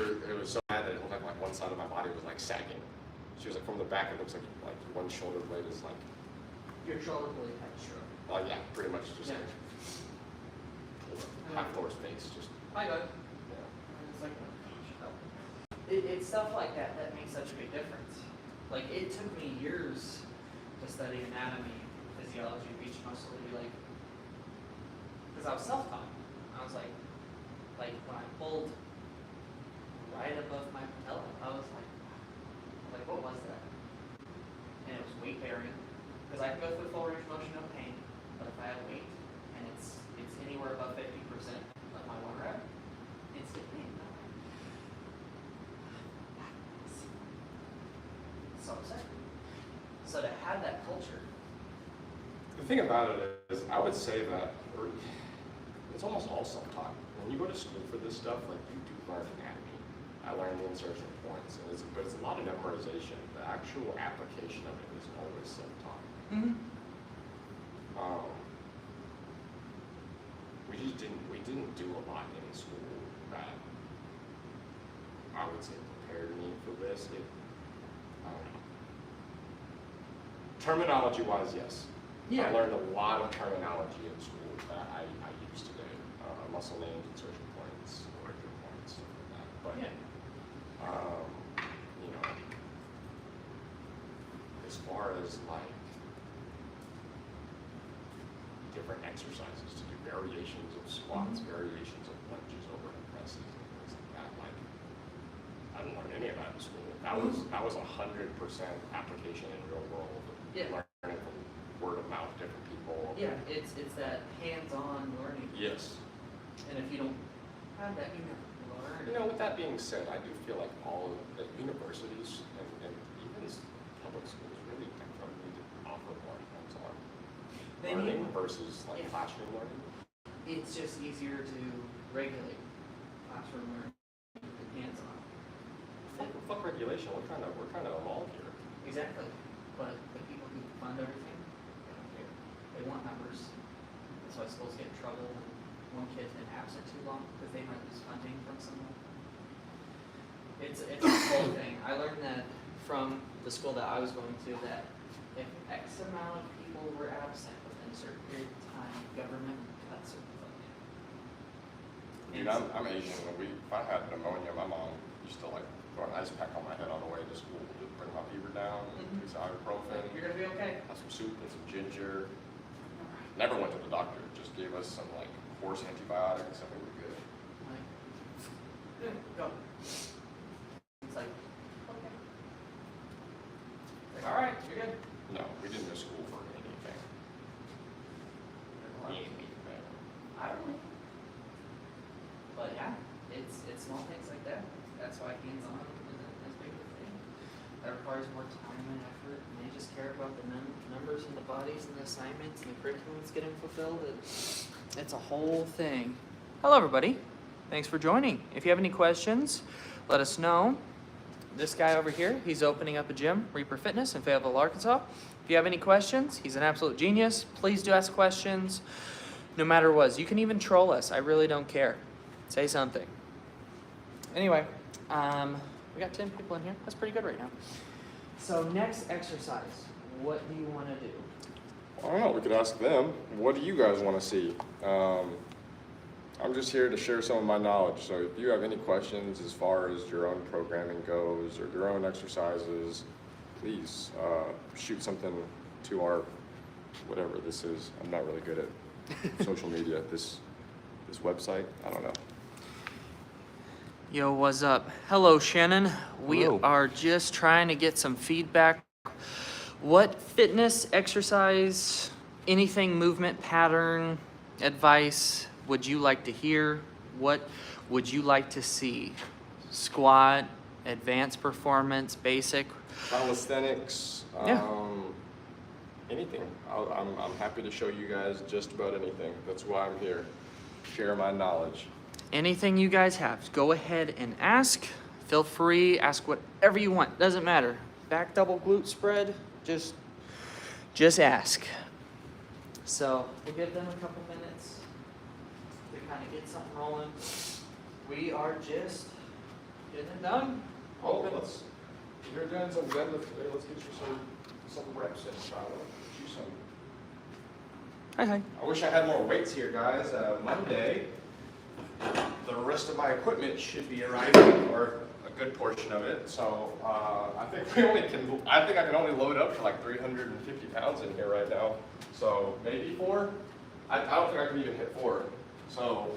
it was so bad that it looked like one side of my body was like sagging. She was like, from the back, it looks like one shoulder blade is like. Your shoulder blade had stroke. Oh yeah, pretty much just like half Thor's face, just. I got it. Yeah. It's like, it's stuff like that that makes such a big difference. Like, it took me years to study anatomy, physiology of each muscle to be like, because I was self-taught. I was like when I pulled right above my patella, I was like, what was that? And it was weight bearing, because I can go through full range of motion, no pain, but if I have weight and it's anywhere above 50%, like my one rep, it's hit pain. So upset. So to have that culture. The thing about it is, I would say that it's almost all self-taught. When you go to school for this stuff, like you do learn anatomy. I learned the insertion points, but it's a lot of memorization. The actual application of it is always self-taught. Mm-hmm. We didn't do a lot in school that I would say prepared me for this. Terminology-wise, yes. Yeah. I learned a lot of terminology in school that I use today. Muscle names, insertion points, erector points, stuff like that. But Yeah. you know, as far as like different exercises to do, variations of squats, variations of lunges, overhead presses, and things like that, like I didn't learn any of that in school. That was 100% application in real world. Yeah. Learning from word of mouth, different people. Yeah, it's that hands-on learning. Yes. And if you don't have that, you never learn. You know, with that being said, I do feel like all of the universities and even public schools really need to offer more hands-on learning versus like classroom learning. It's just easier to regulate classroom learning than hands-on. Fuck regulation. We're kind of evolved here. Exactly. But the people who fund everything, they don't care. They want numbers. That's why schools get in trouble when one kid's been absent too long because they might lose funding from someone. It's a whole thing. I learned that from the school that I was going to, that if X amount of people were absent within a certain period of time, government cuts certain funding. Dude, I'm Asian. If I had pneumonia, my mom used to like throw an ice pack on my head on the way to school to bring my fever down. Do some ibuprofen. You're gonna be okay. Have some soup and some ginger. Never went to the doctor. Just gave us some like horse antibiotics and we were good. Like, go. It's like, okay. Like, all right, you're good. No, we didn't go to school for anything. Anything. I don't know. But yeah, it's small things like that. That's why hands-on isn't as big of a thing. That requires more time and effort, and they just care about the numbers and the bodies and the assignments and the curriculums getting fulfilled. It's a whole thing. Hello, everybody. Thanks for joining. If you have any questions, let us know. This guy over here, he's opening up a gym, Reaper Fitness in Fayetteville, Arkansas. If you have any questions, he's an absolute genius. Please do ask questions, no matter what. You can even troll us. I really don't care. Say something. Anyway, we got 10 people in here. That's pretty good right now. So next exercise, what do you want to do? I don't know. We could ask them. What do you guys want to see? I'm just here to share some of my knowledge. So if you have any questions as far as your own programming goes or your own exercises, please shoot something to our whatever this is. I'm not really good at social media. This website. I don't know. Yo, what's up? Hello, Shannon. We Hello. are just trying to get some feedback. What fitness, exercise, anything movement pattern, advice would you like to hear? What would you like to see? Squat, advanced performance, basic? Calisthenics. Anything. I'm happy to show you guys just about anything. That's why I'm here. Share my knowledge. Anything you guys have, go ahead and ask. Feel free, ask whatever you want. Doesn't matter. Back double glute spread, just ask. So we'll give them a couple minutes to kind of get something rolling. We are just Getting it done. Oh, you're doing some deadlift today. Let's get you some reps in, Charlotte. Get you some. Hi. I wish I had more weights here, guys. Monday, the rest of my equipment should be arriving, or a good portion of it. So I think I can only load up to like 350 pounds in here right now. So maybe 4. I don't think I can even hit 4. So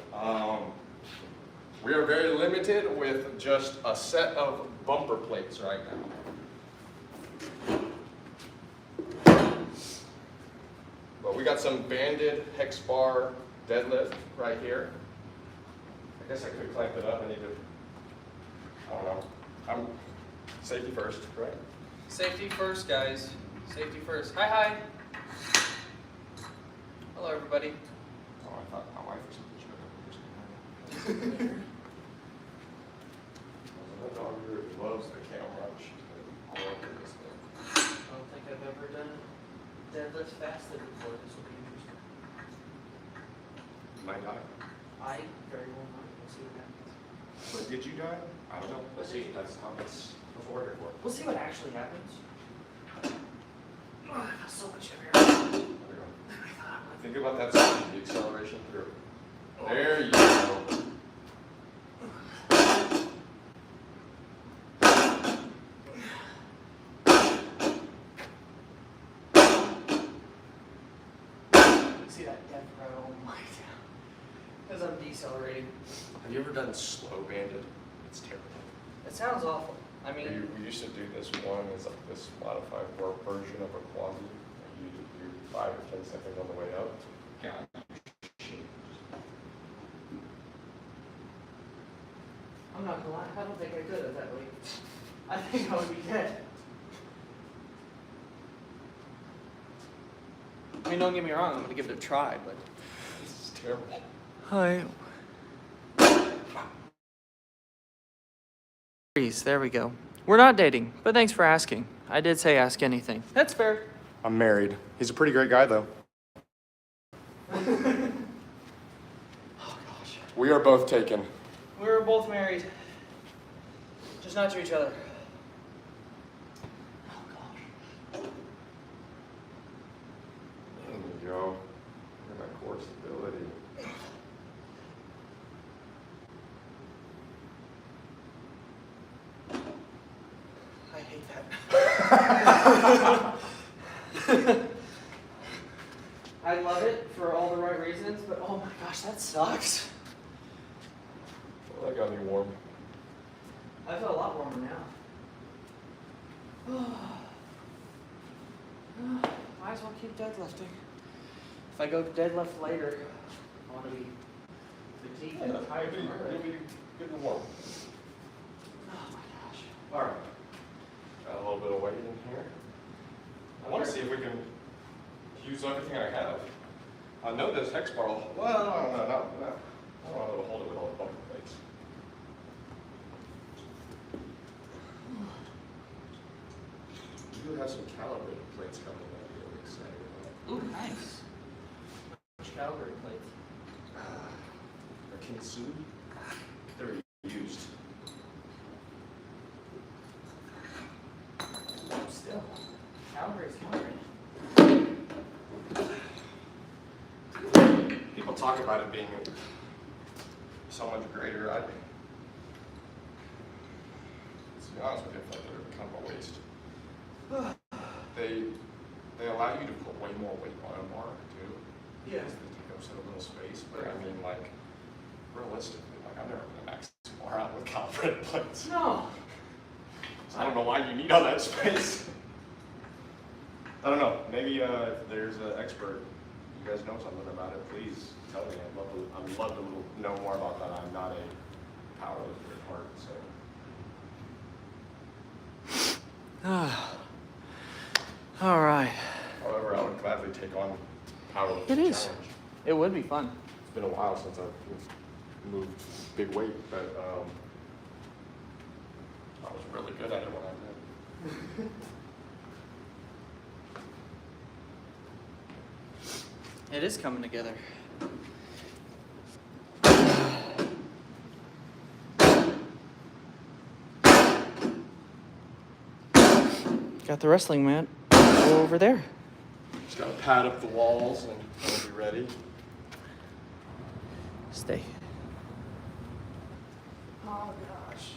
we are very limited with just a set of bumper plates right now. But we got some banded hex bar deadlift right here. I guess I could clamp it up. I don't know. I'm safety first, right? Safety first, guys. Safety first. Hi. Hello, everybody. Oh, I thought my wife was something. My dog really loves the camera. She's been all over this thing. I don't think I've ever done deadlift fasted before. This will be interesting. You might die. I very well might. We'll see what happens. But did you die? I don't know. We'll see. That's how it's ordered for. We'll see what actually happens. Oh, I feel so much heavier. There we go. Think about that speed, the acceleration through. There you go. See that death row? Oh my god. Because I'm decelerating. Have you ever done slow banded? It's terrible. It sounds awful. I mean, We used to do this one as like this modified version of a quasi. You do 5 or 10 seconds on the way up. God. I'm not gonna lie. I don't think I could at that weight. I think I would be dead. I mean, don't get me wrong. I'm gonna give it a try, but. This is terrible. Hi. There we go. We're not dating, but thanks for asking. I did say ask anything. That's fair. I'm married. He's a pretty great guy, though. Oh gosh. We are both taken. We were both married, just not to each other. Oh gosh. There you go. Look at my core stability. I hate that. I love it for all the right reasons, but oh my gosh, that sucks. Well, that got me warm. I feel a lot warmer now. Might as well keep deadlifting. If I go deadlift later, I want to be fatigued and tired from It'll it. be good and warm. Oh my gosh. All right. Got a little bit of weight in here. I want to see if we can use everything I have. I know this hex bar. Well, I don't know. I don't know how to hold it with all the bumper plates. We do have some calibrated plates coming in that I'm really excited about. Ooh, nice. Which caliber plates? A Kinsui. They're used. Still. Caliber's caliber. People talk about it being so much greater. To be honest with you, I feel like they're kind of a waste. They allow you to put way more weight on a bar too. Yeah. Because they take up so little space. But I mean, like, realistically, like I've never been a max bar out with calibrated plates. No. So I don't know why you need all that space. I don't know. Maybe if there's an expert, you guys know something about it, please tell me. I'd love to know more about that. I'm not a powerlifter at heart, so. All right. However, I would gladly take on powerlifting It is. challenge. It would be fun. It's been a while since I've moved big weight, but I was really good at it when I did. It is coming together. got the wrestling mat over there. Just gotta pad up the walls and we'll be ready. Stay. Oh gosh.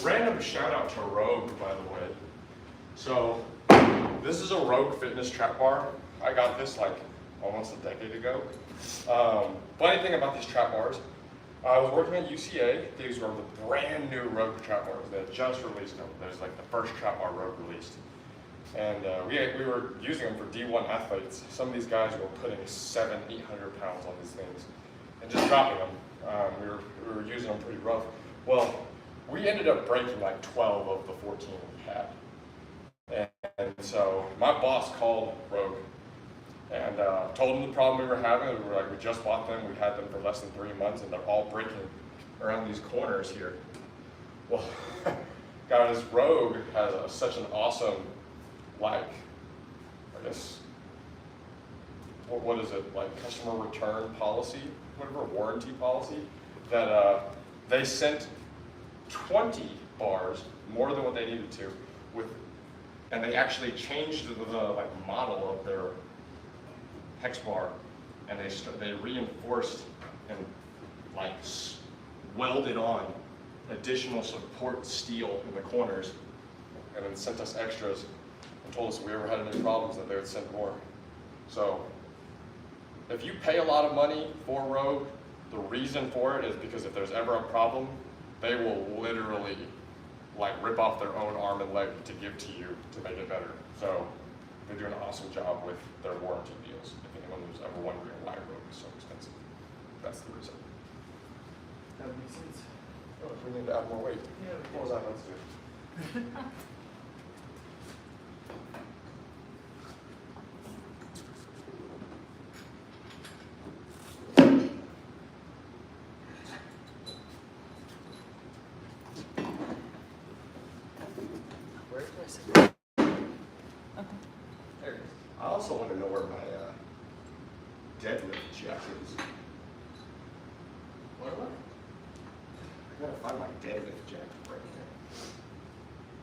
Random shout out to Rogue, by the way. So, this is a Rogue fitness trap bar. I got this like almost a decade ago. Funny thing about these trap bars, I was working at UCA. These were the brand new Rogue trap bars. They had just released them. There's like the first trap bar Rogue released. And we were using them for D1 athletes. Some of these guys were putting 700, 800 pounds on these things and just dropping them. We were using them pretty rough. Well, we ended up breaking like 12 of the 14 we had. And so my boss called Rogue and told him the problem we were having. We were like, we just bought them. We had them for less than 3 months and they're all breaking around these corners here. Well, guys, Rogue has such an awesome, like, I guess, what is it, like customer return policy, whatever, warranty policy, that they sent 20 bars, more than what they needed to, and they actually changed the like model of their hex bar, and they reinforced and like welded on additional support steel in the corners, and then sent us extras and told us if we ever had any problems that they would send more. So if you pay a lot of money for Rogue, the reason for it is because if there's ever a problem, they will literally like rip off their own arm and leg to give to you to make it better. So they're doing an awesome job with their warranty deals. If anyone was ever wondering why Rogue is so expensive, that's the reason. That makes sense. Oh, we need to add more weight. Yeah, What was I about to do? Where did I sit? Okay. There it is. I also want to know where my deadlift jack is. What? I gotta find my deadlift jack right here.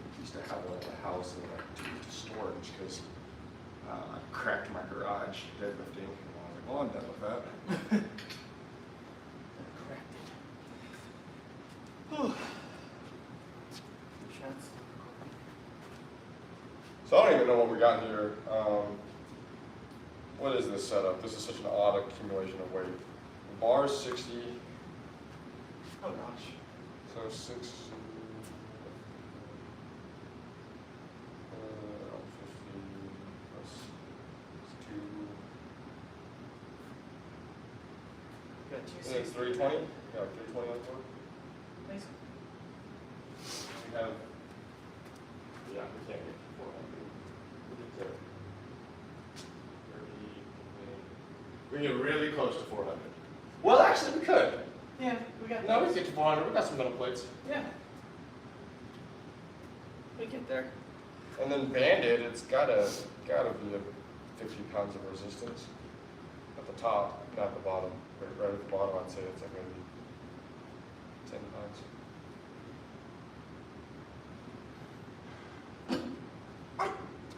I used to have one at the house and I took it to storage because I cracked my garage deadlifting. And I was like, well, I'm done with that. Cracked it. Whew. Shots. So I don't even know what we got here. What is this setup? This is such an odd accumulation of weight. The bar is 60. Oh gosh. So 60. 50. Plus 2. Got I think it's 320. Yeah, 320 on the board. Nice. We have. Yeah, we can't get to 400. We get to 30. We can get really close to 400. Well, actually, we could. Yeah, we got. No, we can get to 400. We got some metal plates. Yeah. We get there. And then banded, it's gotta be a 50 pounds of resistance at the top, not at the bottom. Right at the bottom, I'd say it's like maybe 10 pounds.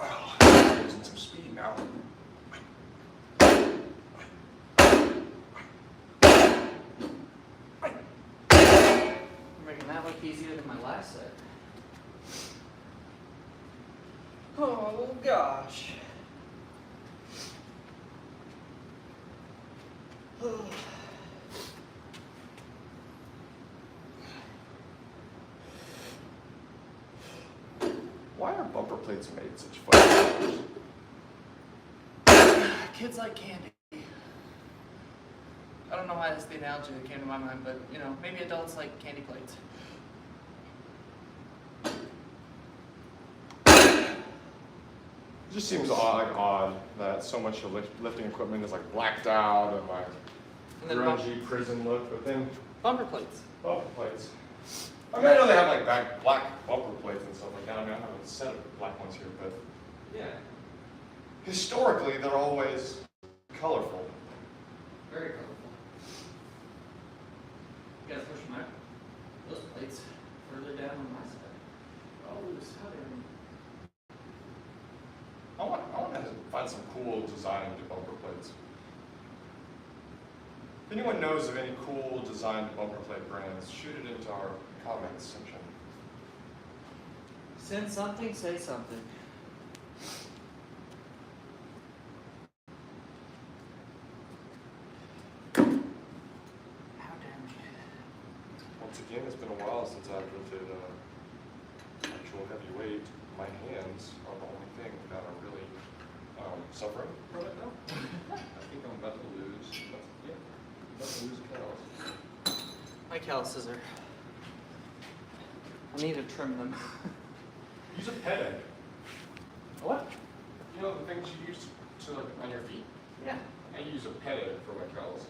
Oh, losing some speed now. You're making that look easier than my last set. Oh gosh. Why are bumper plates made such fun? Kids like candy. I don't know why that's the analogy that came to my mind, but you know, maybe adults like candy plates. It just seems odd that so much of lifting equipment is like blacked out and like And then grungy prison look, but then bumper plates. bumper plates. I mean, I know they have like black bumper plates and stuff like that. I mean, I have a set of black ones here, but yeah. Historically, they're always colorful. Very colorful. You gotta push those plates further down on my side. Oh, southern. I want to find some cool designed bumper plates. If anyone knows of any cool designed bumper plate brands, shoot it into our comments section. Send something, say something. How damn Once again, it's been a while since I've lifted actual heavy weight. My hands are the only thing that are really suffering from it now. I think I'm about to lose. About to lose callus. my calluses are. I need to trim them. Use a ped egg. What? You know the things you use to like on your feet? Yeah. I use a ped egg for my calluses.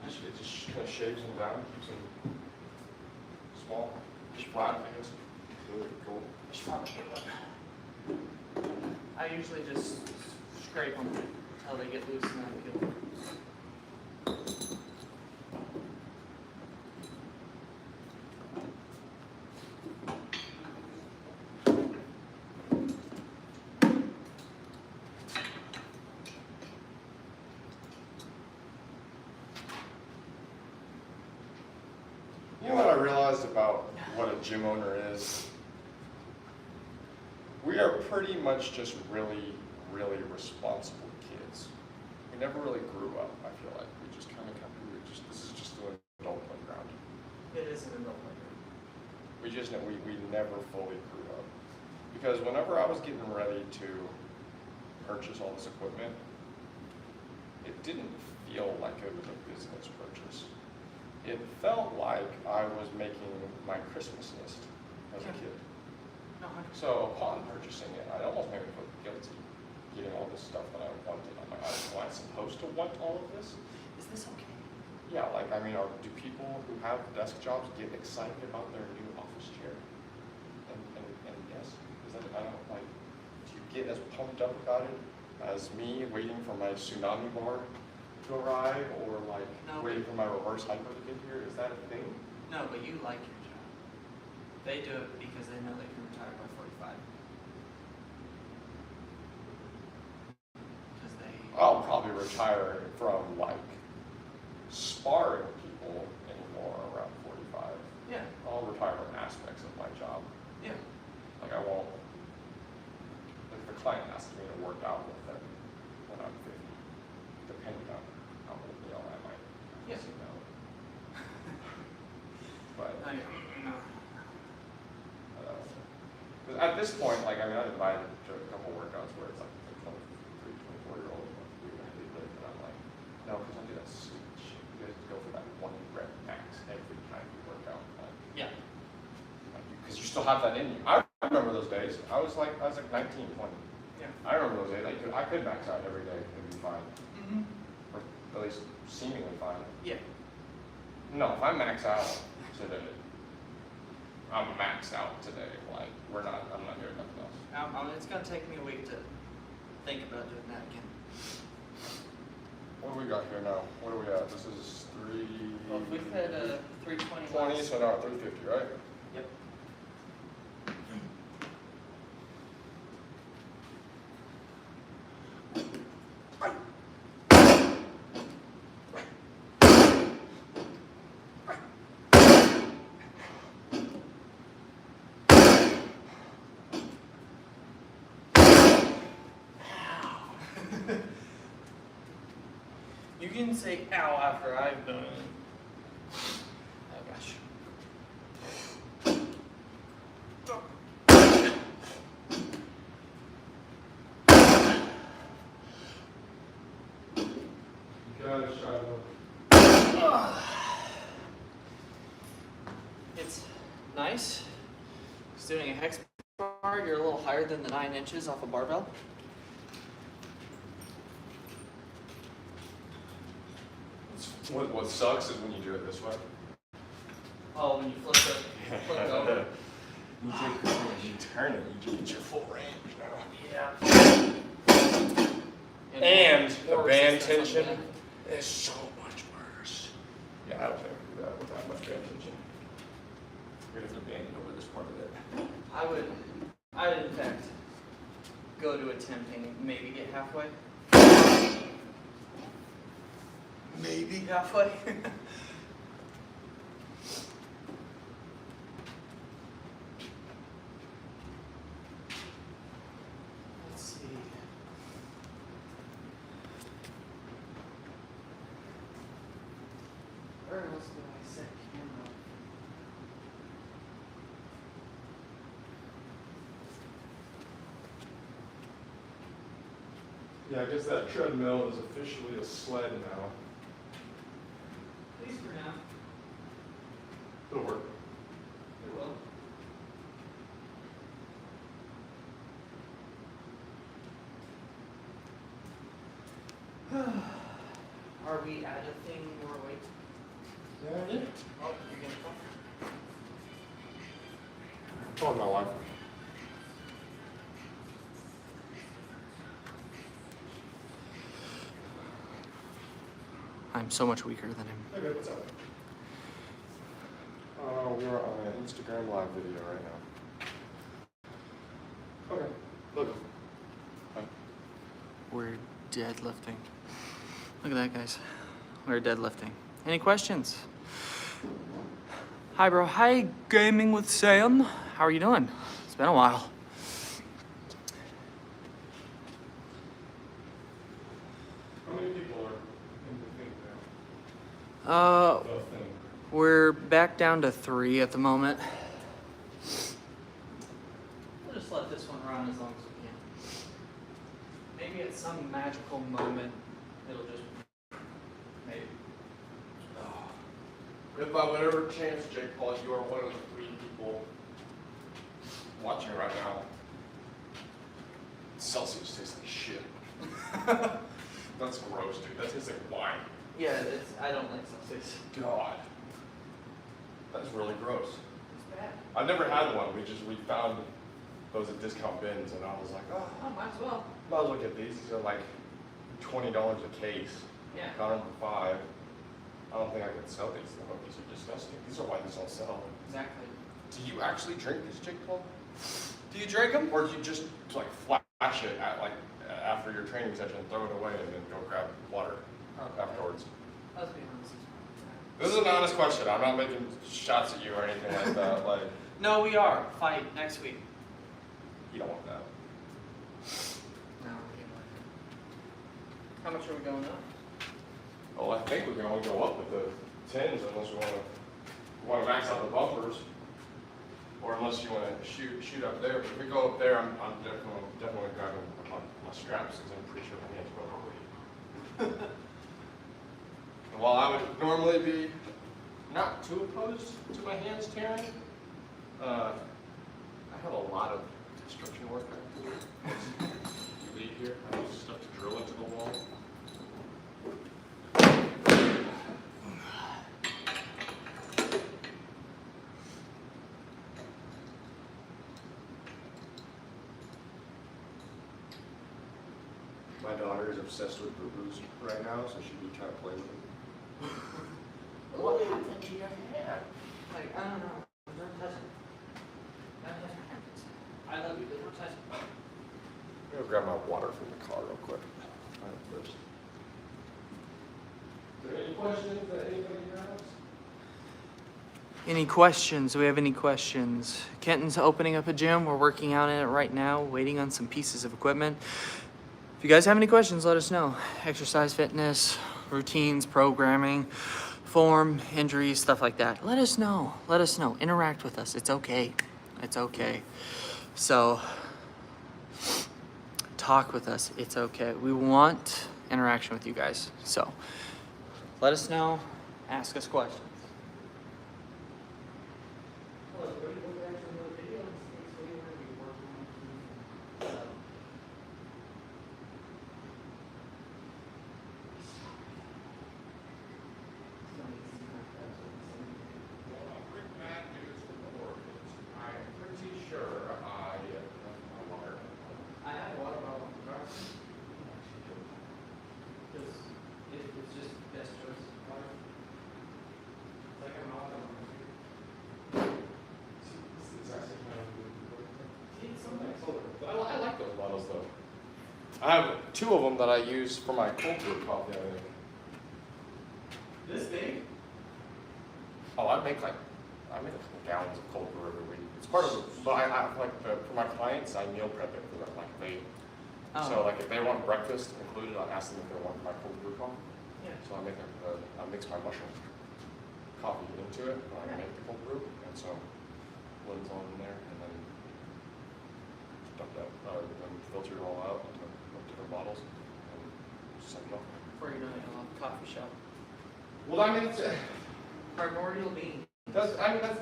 It just kind of shaves them down, keeps them small, just flat, I guess. Really cool. I usually just scrape them until they get loose and then peel them. You know what I realized about what a gym owner is? We are pretty much just really, really responsible kids. We never really grew up, I feel like. We just kind of, this is just an adult playground. It is an adult playground. We never fully grew up. Because whenever I was getting ready to purchase all this equipment, it didn't feel like it was a business purchase. It felt like I was making my Christmas list as a kid. No, 100%. So upon purchasing it, I almost made me feel guilty getting all this stuff that I wanted. I'm like, am I supposed to want all of this? Is this okay? Yeah, like, I mean, do people who have desk jobs get excited about their new office chair? And yes, is that, I don't, like, do you get as pumped up about it as me waiting for my tsunami bar to arrive, or like No. waiting for my reverse hyper to get here? Is that a thing? No, but you like your job. They do it because they know they can retire by 45. Because they. I'll probably retire from like sparring people anymore around 45. Yeah. I'll retire from aspects of my job. Yeah. Like I won't, if the client asks me to work out with them when I'm 50, depending on how I might Yeah. say no. But No. because at this point, like, I mean, I've invited to a couple workouts where it's like 23, 24-year-olds want to do a heavy lift, and I'm like, no, because I do that sweet shit. You guys go for that 1 rep max every time you work out. Like, Yeah. because you still have that in you. I remember those days. I was like 19, 20. Yeah. I remember those days. I could max out every day and be fine, Mm-hmm. or at least seemingly fine. Yeah. No, if I max out today, I'm maxed out today. Like I'm not doing nothing else. It's gonna take me a week to think about doing that again. What do we got here now? What are we at? This is 3. Well, if we've had 320. 20, so now 350, right? Yep. You can say ow after I've done it. Oh gosh. It's nice. Just doing a hex bar, you're a little higher than the 9 inches off a barbell. What sucks is when you do it this way. Oh, when you flip it over. You take this one and you turn it, you get your full range now. Yeah. And the more band resistance on tension the is so much worse. Yeah, I don't think I can do that with that much band tension. You're gonna have to band over this part of it. I would in fact go to a temping and maybe get halfway. Maybe. Halfway. Let's see. Where else do I set camera? Yeah, I guess that treadmill is officially a sled now. At least for now. It'll work. It will. Are we at a thing more weight? Yeah. Oh, you're gonna come? Oh, my wife. I'm so much weaker than him. Okay, what's up? We're on an Instagram live video right now. Okay, look. We're deadlifting. Look at that, guys. We're deadlifting. Any questions? Hi, bro. Hi, Gaming with Sam. How are you doing? It's been a while. How many people are in the thing now? Uh, The thing. we're back down to 3 at the moment. We'll just let this one run as long as we can. Maybe at some magical moment, it'll just maybe. If by whatever chance, Jake Paul, you are one of the 3 people watching right now, Celsius tastes like shit. That's gross, dude. That tastes like wine. Yeah, I don't like Celsius. God. That's really gross. It's bad. I've never had one. We found those at discount bins, and I was like, oh, Oh, might as well. might as well get these. These are like $20 a case. Yeah. Got them for $5. I don't think I can sell these though. These are disgusting. These are why these don't sell. Exactly. Do you actually drink these, Jake Paul? Do you drink them? Or do you just like flash it at after your training session, throw it away, and then go grab water afterwards? Let's be honest. This is an honest question. I'm not making shots at you or anything like that. Like, No, we are. Fight next week. you don't want that. No, we can't. How much are we going up? Well, I think we can only go up with the 10s unless we want to max out the bumpers, or unless you want to shoot up there. But if we go up there, I'm definitely grabbing my straps because I'm pretty sure my hands will bleed. And while I would normally be not too opposed to my hands tearing, I have a lot of construction work I have to do. You leave here, I have stuff to drill into the wall. My daughter is obsessed with boo-boos right now, so she'd be trying to play with them. What happened to your hair? Like, I don't know. Don't touch it. Don't touch my hands. I love you, but don't touch it. I'm gonna grab my water from the car real quick. First. Is there any questions that anybody has? Any questions? Do we have any questions? Kenton's opening up a gym. We're working out in it right now, waiting on some pieces of equipment. If you guys have any questions, let us know. Exercise, fitness, routines, programming, form, injuries, stuff like that. Let us know. Let us know. Interact with us. It's okay. It's okay. So, talk with us. It's okay. We want interaction with you guys. So, let us know. Ask us questions. I have 2 of them that I use for my cold brew coffee, I think. This big? Oh, I make a couple gallons of cold brew every week. It's part of it, but I like for my clients, I meal prep it for them. Like so like if they want breakfast included, I ask them if they want my cold brew coffee. Yeah. So I mix my mushroom coffee into it when I make the cold brew, and so lids on in there, and then dump that, then filter it all out into different bottles, and send it off. Before you know it, you'll have a coffee shop. Well, I mean, Primordial bean. that's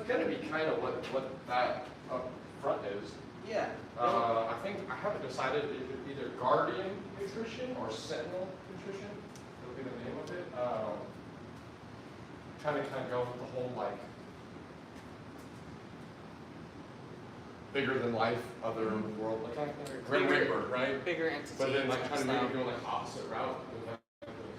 gonna be kind of what that up front is. Yeah. I think I haven't decided if it's either Guardian Nutrition or Sentinel Nutrition. That'll be the name of it. Kind of go with the whole like bigger than life, other world, like kind of Grim Reaper, right? Bigger entity. But then like trying to style. maybe go like opposite route. With that.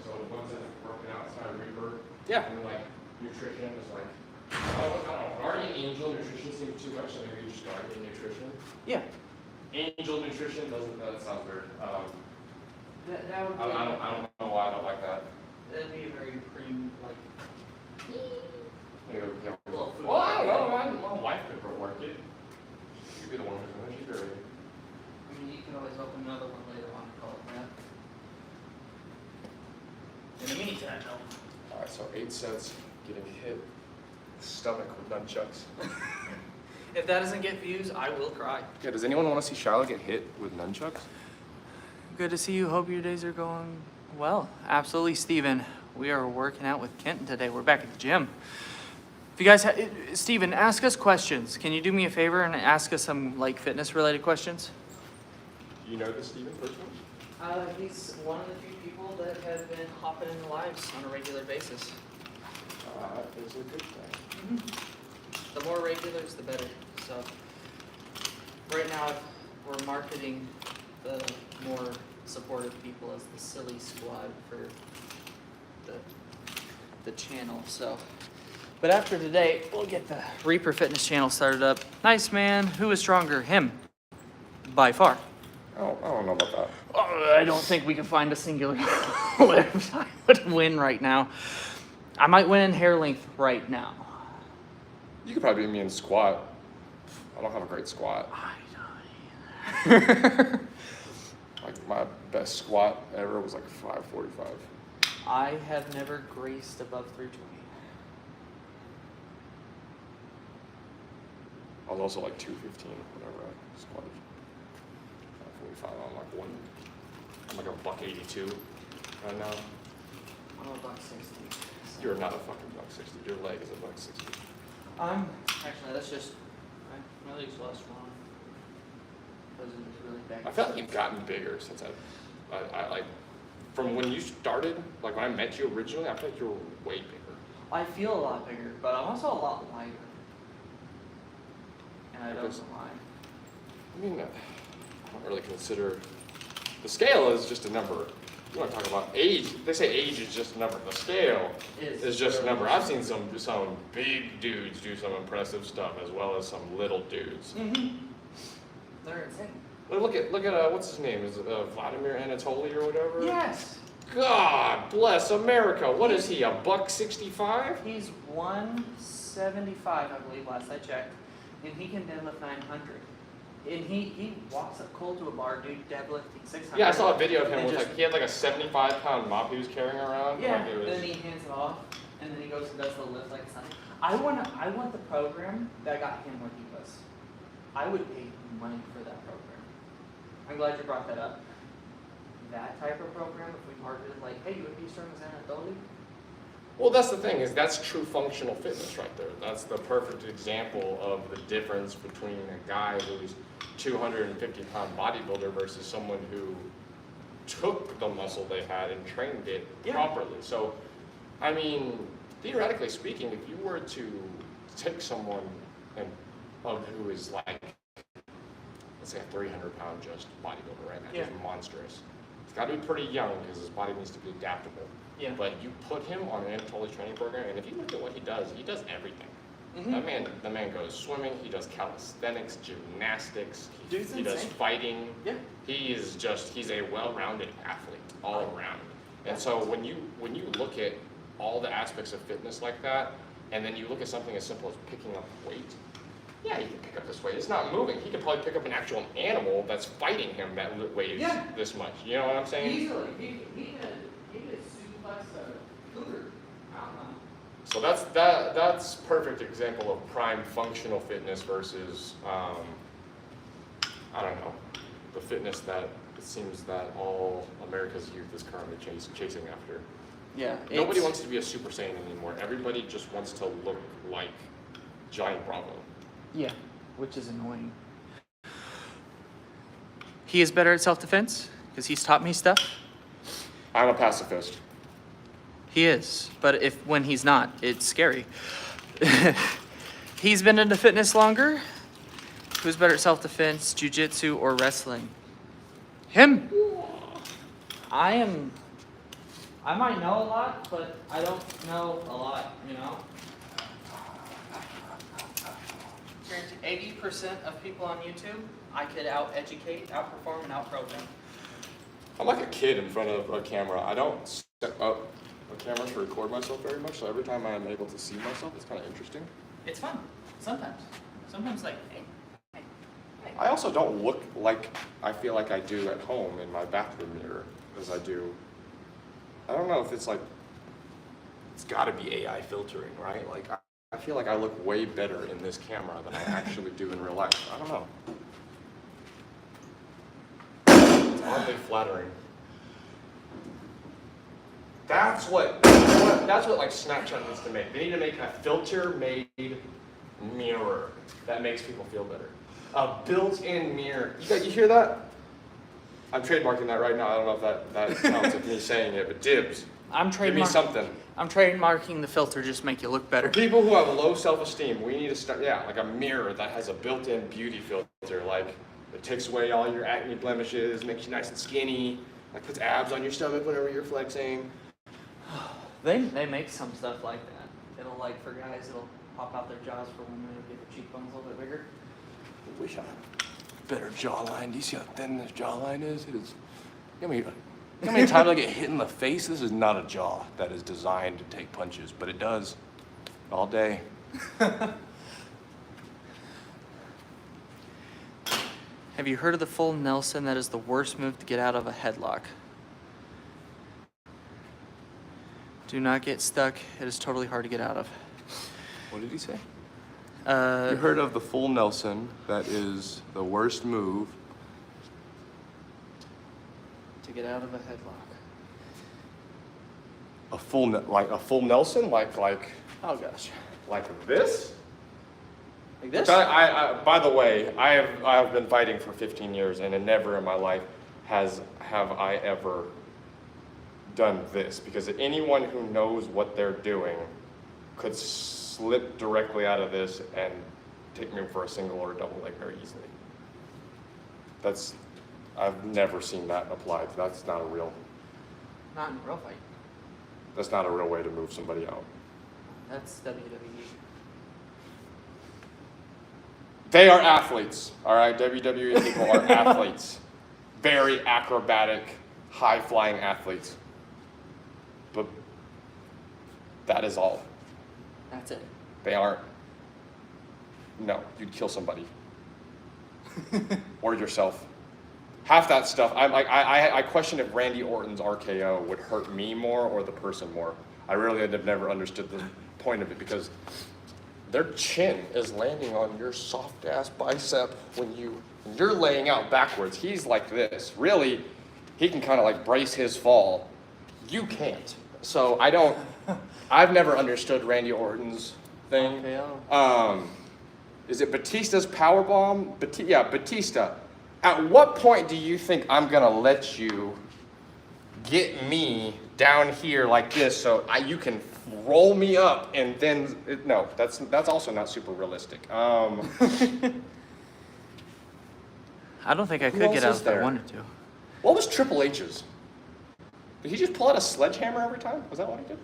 So the ones that are broken out inside Reaper. Yeah. And then like nutrition is like, I don't know, Guardian Angel Nutrition seems too much, so maybe just Guardian Nutrition. Yeah. Angel Nutrition that sounds weird. That would be. I don't know why I don't like that. That'd be a very premium, like. Well, I don't know. My wife could work it. She could be the one who's going to keep her. I mean, you can always open another one later on and call it that. In the meantime, though. Alright, so 8 sets getting hit in the stomach with nunchucks. If that doesn't get views, I will cry. Yeah, does anyone want to see Charlotte get hit with nunchucks? Good to see you. Hope your days are going well. Absolutely, Steven. We are working out with Kenton today. We're back at the gym. If you guys, Steven, ask us questions. Can you do me a favor and ask us some like fitness related questions? Do you know this Steven personally? He's one of the few people that have been hopping in the lives on a regular basis. That is a good thing. The more regulars, the better. So right now, we're marketing the more supportive people as the silly squad for the channel. So, but after today, we'll get the Reaper Fitness channel started up. Nice, man. Who is stronger? Him, by far. I don't know about that. Oh, I don't think we can find a singular lift I would win right now. I might win in hair length right now. You could probably beat me in squat. I don't have a great squat. I don't either. Like my best squat ever was like 545. I have never graced above 320. I was also like 215 whenever I squatted. 545. I'm like a buck 82 right now. I'm a buck 60. You're not a fucking buck 60. Your leg is a buck 60. Actually, that's just my leg's less long. Because it was really bad. I feel like you've gotten bigger since I like, from when you started, like when I met you originally, I feel like you were way bigger. I feel a lot bigger, but I'm also a lot lighter. And I don't know why. I mean, I don't really consider, the scale is just a number. You want to talk about age, they say age is just a number. The scale is just a number. I've seen some big dudes do some impressive stuff as well as some little dudes. Mm-hmm. They're insane. Look at what's his name? Is it Vladimir Anatoly or whatever? Yes. God bless America. What is he, a buck 65? He's 175, I believe, last I checked. And he can deadlift 900. And he walks up cold to a bar, dude, deadlifting 600. Yeah, I saw a video of him with just, like, he had like a 75-pound mop he was carrying around. Yeah, like it was... then he hands it off, and then he goes and does the lift like something. I want the program that got him where he was. I would pay money for that program. I'm glad you brought that up. That type of program, if we marketed like, hey, you would be strong as Anatoly. Well, that's the thing, is that's true functional fitness right there. That's the perfect example of the difference between a guy who's 250-pound bodybuilder versus someone who took the muscle they had and trained it properly. So, I mean, theoretically speaking, if you were to take someone who is like, let's say a 300-pound just bodybuilder, right? That is monstrous. It's got to be pretty young because his body needs to be adaptable. Yeah. But you put him on an Anatoly training program, and if you look at what he does everything. The man goes swimming. He does calisthenics, gymnastics. Dude's He does insane. fighting. Yeah. He's a well-rounded athlete all around. And so when you look at all the aspects of fitness like that, and then you look at something as simple as picking up weight, yeah, he can pick up this weight. It's not moving. He could probably pick up an actual animal that's fighting him that weighs this much. You know what I'm saying? Easily. He could suplex a cougar. I don't know. So that's perfect example of prime functional fitness versus I don't know, the fitness that it seems that all America's youth is currently chasing after. Yeah. Nobody wants to be a Super Saiyan anymore. Everybody just wants to look like Johnny Bravo. Yeah, which is annoying. He is better at self-defense because he's taught me stuff. I'm a pacifist. He is, but when he's not, it's scary. He's been into fitness longer. Who's better at self-defense, jiu-jitsu, or wrestling? Him. I might know a lot, but I don't know a lot, you know? Guaranteed 80% of people on YouTube, I could out-educate, outperform, and out-program. I'm like a kid in front of a camera. I don't set up a camera to record myself very much, so every time I'm able to see myself, it's kind of interesting. It's fun, sometimes. Sometimes like, hey. I also don't look like I feel like I do at home in my bathroom mirror as I do. I don't know if it's like, it's gotta be AI filtering, right? Like, I feel like I look way better in this camera than I actually do in real life. I don't know. It's oddly flattering. That's what like Snapchat needs to make. They need to make a filter-made mirror that makes people feel better. A built-in mirror. You hear that? I'm trademarking that right now. I don't know if that counts as me saying it, but dibs. Give me something. I'm trademarking the filter just make you look better. For people who have low self-esteem, we need to start, like a mirror that has a built-in beauty filter. Like, it takes away all your acne blemishes, makes you nice and skinny, like puts abs on your stomach whenever you're flexing. They make some stuff like that. It'll like for guys, it'll pop out their jaws for women. It'll get their cheekbones a little bit bigger. I wish I had a better jawline. Do you see how thin this jawline is? It is. How many times I get hit in the face? This is not a jaw that is designed to take punches, but it does all day. Have you heard of the full Nelson? That is the worst move to get out of a headlock. Do not get stuck. It is totally hard to get out of. What did he say? You You heard of the full Nelson? That is the worst move. to get out of a headlock. A full Nelson, like Oh gosh. like this. Like this? I by the way, I have been fighting for 15 years, and never in my life have I ever done this, because anyone who knows what they're doing could slip directly out of this and take me for a single or a double leg very easily. I've never seen that applied. That's not a real fight. That's not a real way to move somebody out. That's WWE. They are athletes, all right? WWE people are athletes. Very acrobatic, high-flying athletes. But that is all. That's it. They aren't. No, you'd kill somebody. Or yourself. Half that stuff, I question if Randy Orton's RKO would hurt me more or the person more. I really have never understood the point of it, because their chin is landing on your soft-ass bicep when you're laying out backwards. He's like this. Really, he can kind of like brace his fall. You can't. So I've never understood Randy Orton's thing. RKO. Is it Batista's powerbomb? Batista. At what point do you think I'm gonna let you get me down here like this so you can roll me up and then no, that's also not super realistic. I don't think I Who could get else out is if I there? wanted to. What was Triple H's? Did he just pull out a sledgehammer every time? Was that what he did?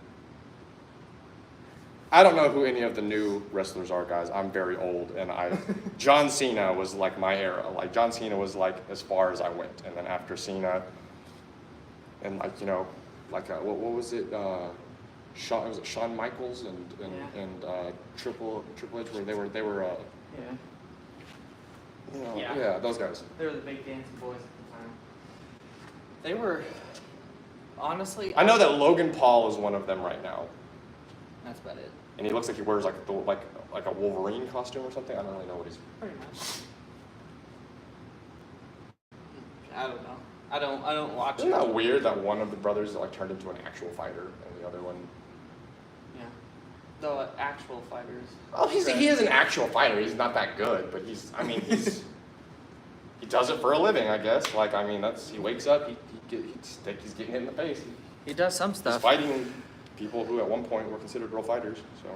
I don't know who any of the new wrestlers are, guys. I'm very old, and John Cena was like my era. Like John Cena was like as far as I went, and then after Cena, and like what was it? Shawn Michaels and Triple H, where they were Yeah. those guys. They were the big dancing boys at the time. They were, honestly. I know that Logan Paul is one of them right now, That's about it. and he looks like he wears like a Wolverine costume or something. I don't really know what he's. Pretty much. I don't know. I don't watch Isn't it. that weird that one of the brothers like turned into an actual fighter and the other one? Yeah. The actual fighters. Oh, he is an actual fighter. He's not that good, but he does it for a living, I guess. Like, I mean, he wakes up, he's getting hit in the face. He does some He's stuff. fighting people who at one point were considered real fighters. So.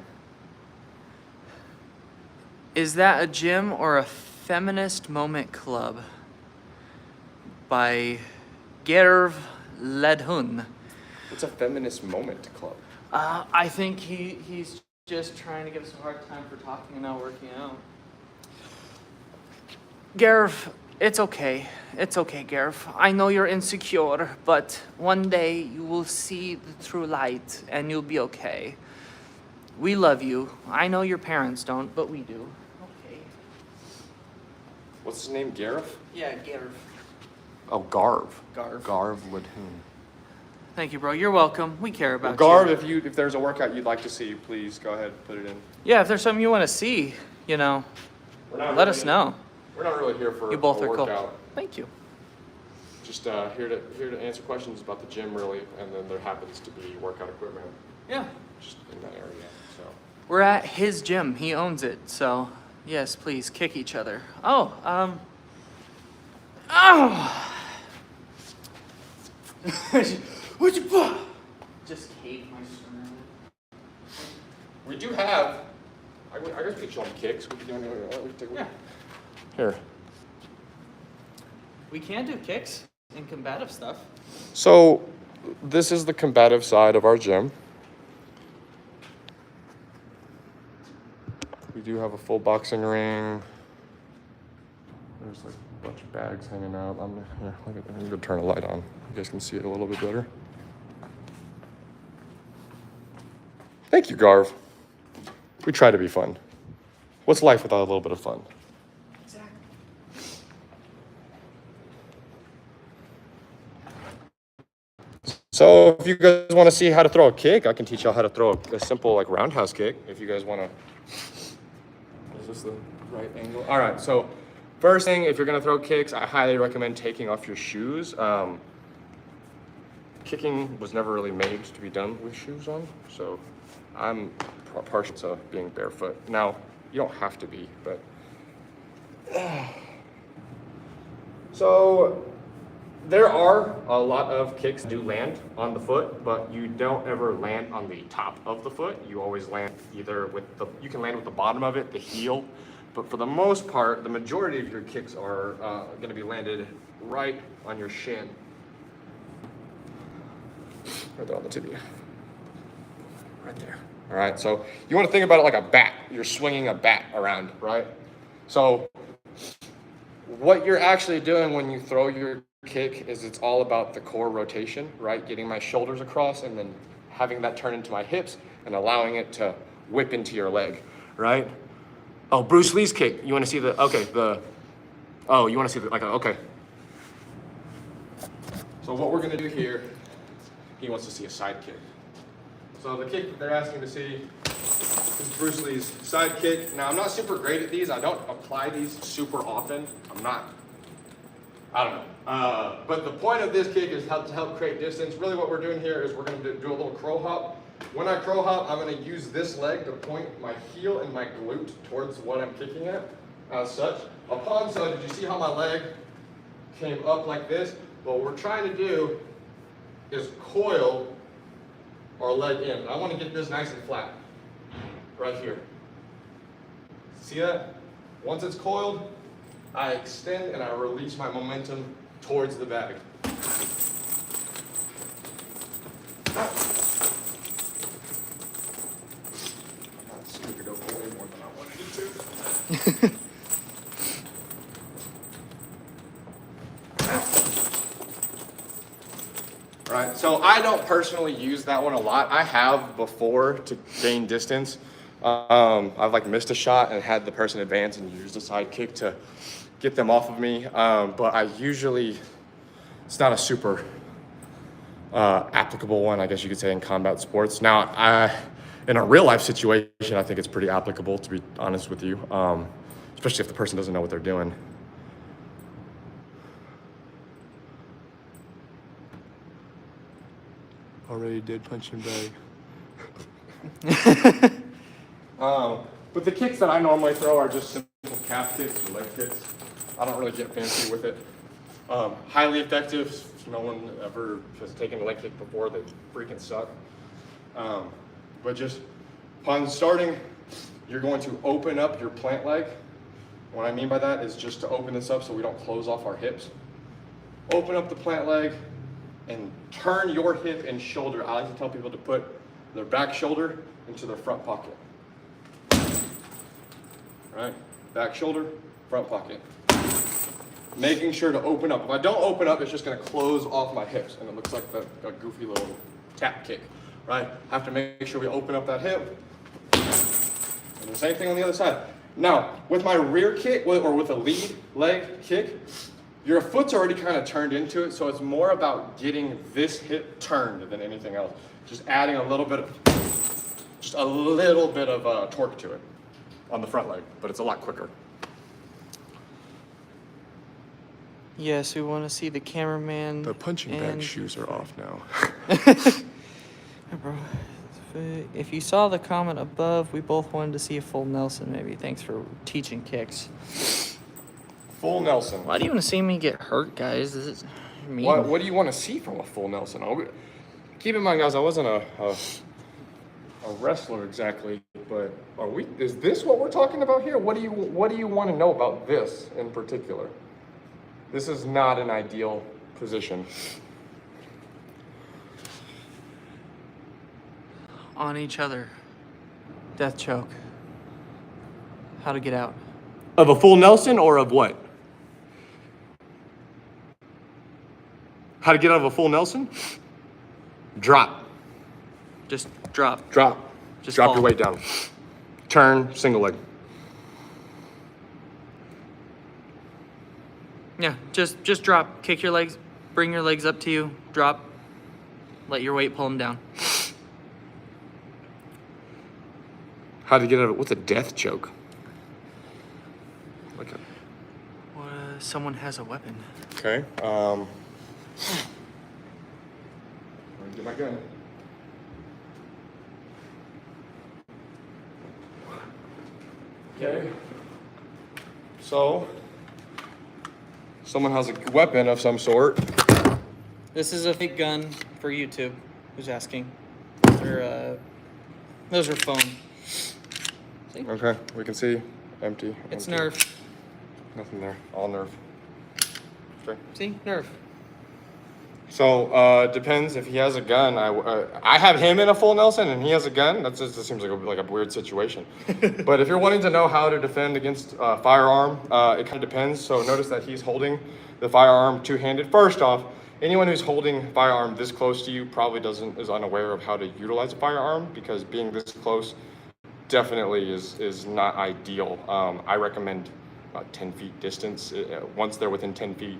Is that a gym or a feminist moment club? By Gerv Ledhun. What's a feminist moment club? I think he's just trying to give us a hard time for talking and not working out. Gerv, it's okay. It's okay, Gerv. I know you're insecure, but one day you will see the true light and you'll be okay. We love you. I know your parents don't, but we do. Okay. What's his name? Gareth? Yeah, Gerv. Oh, Garv. Garv. Garv Ledhun. Thank you, bro. You're welcome. We care about Garv, you. if there's a workout you'd like to see, please go ahead, put it in. Yeah, if there's something you want to see, let us know. We're not really here for You both a are workout. cool. Thank you. Just here to answer questions about the gym, really, and then there happens to be workout equipment Yeah. just in that area. So We're at his gym. He owns it. So, yes, please kick each other. Oh. What'd you put? Just caved my sternum. we do have. I guess we could show them kicks. We can take a look. Yeah. Here. We can do kicks and combative stuff. So this is the combative side of our gym. We do have a full boxing ring. There's like a bunch of bags hanging out. I'm gonna turn a light on. You guys can see it a little bit better. Thank you, Garv. We try to be fun. What's life without a little bit of fun? Exactly. So if you guys want to see how to throw a kick, I can teach y'all how to throw a simple like roundhouse kick. If you guys want to. Is this the right angle? All right. So first thing, if you're gonna throw kicks, I highly recommend taking off your shoes. Kicking was never really made to be done with shoes on, so I'm partial to being barefoot. Now you don't have to be, but so. There are a lot of kicks that do land on the foot, but you don't ever land on the top of the foot. You always land either you can land with the bottom of it, the heel, but for the most part, the majority of your kicks are gonna be landed right on your shin. Right there on the tibia. Right there. All right, so you wanna think about it like a bat. You're swinging a bat around, right? So what you're actually doing when you throw your kick is it's all about the core rotation, right? Getting my shoulders across and then having that turn into my hips and allowing it to whip into your leg, right? Oh, Bruce Lee's kick. You want to see you want to see okay. So what we're going to do here, he wants to see a side kick. So the kick that they're asking to see is Bruce Lee's side kick. Now, I'm not super great at these. I don't apply these super often. I don't know. But the point of this kick is to help create distance. Really what we're doing here is we're going to do a little crow hop. When I crow hop, I'm going to use this leg to point my heel and my glute towards what I'm kicking at, as such. Upon so, did you see how my leg came up like this? What we're trying to do is coil our leg in. I want to get this nice and flat, right here. See that? Once it's coiled, I extend and I release my momentum towards the bag. right? So I don't personally use that one a lot. I have before to gain distance. I've like missed a shot and had the person advance and used a side kick to get them off of me. But I usually, it's not a super applicable one, I guess you could say, in combat sports. Now, in a real life situation, I think it's pretty applicable, to be honest with you, especially if the person doesn't know what they're doing. Already did punching bag. But the kicks that I normally throw are just simple calf kicks or leg kicks. I don't really get fancy with it. Highly effective. If no one ever has taken a leg kick before, they freaking suck. But just upon starting, you're going to open up your plant leg. What I mean by that is just to open this up so we don't close off our hips. Open up the plant leg and turn your hip and shoulder. I like to tell people to put their back shoulder into their front pocket. Right? Back shoulder, front pocket. Making sure to open up. If I don't open up, it's just gonna close off my hips and it looks like a goofy little tap kick, right? Have to make sure we open up that hip. And the same thing on the other side. Now, with my rear kick, or with a lead leg kick, your foot's already kind of turned into it, so it's more about getting this hip turned than anything else. Just adding a little bit of torque to it on the front leg, but it's a lot quicker. Yes, we want to see the cameraman. The punching bag shoes are off now. Bro, if you saw the comment above, we both wanted to see a full Nelson, maybe. Thanks for teaching kicks. Full Nelson. Why do you want to see me get hurt, guys? This is mean. What do you want to see from a full Nelson? Keep in mind, guys, I wasn't a wrestler exactly, but is this what we're talking about here? What do you want to know about this in particular? This is not an ideal position. On each other. Death choke. How to get out. Of a full Nelson or of what? How to get out of a full Nelson? Drop. Just drop. Drop. Just drop fall. your weight down. Turn, single leg. Yeah, just drop. Kick your legs. Bring your legs up to you. Drop. Let your weight pull them down. How to get out of it? What's a death choke? Like Someone has a weapon. Okay. Let me get my gun. Okay. So, someone has a weapon of some sort. This is a fake gun for YouTube. Who's asking? Those are foam. See? Okay, we can see. Empty. It's empty. Nerf. Nothing there. All Nerf. Okay. See? Nerf. So, depends if he has a gun. I have him in a full Nelson and he has a gun. That seems like a weird situation. But if you're wanting to know how to defend against firearm, it kind of depends. So notice that he's holding the firearm two-handed. First off, anyone who's holding firearm this close to you probably is unaware of how to utilize a firearm, because being this close definitely is not ideal. I recommend about 10 feet distance. Once they're within 10 feet,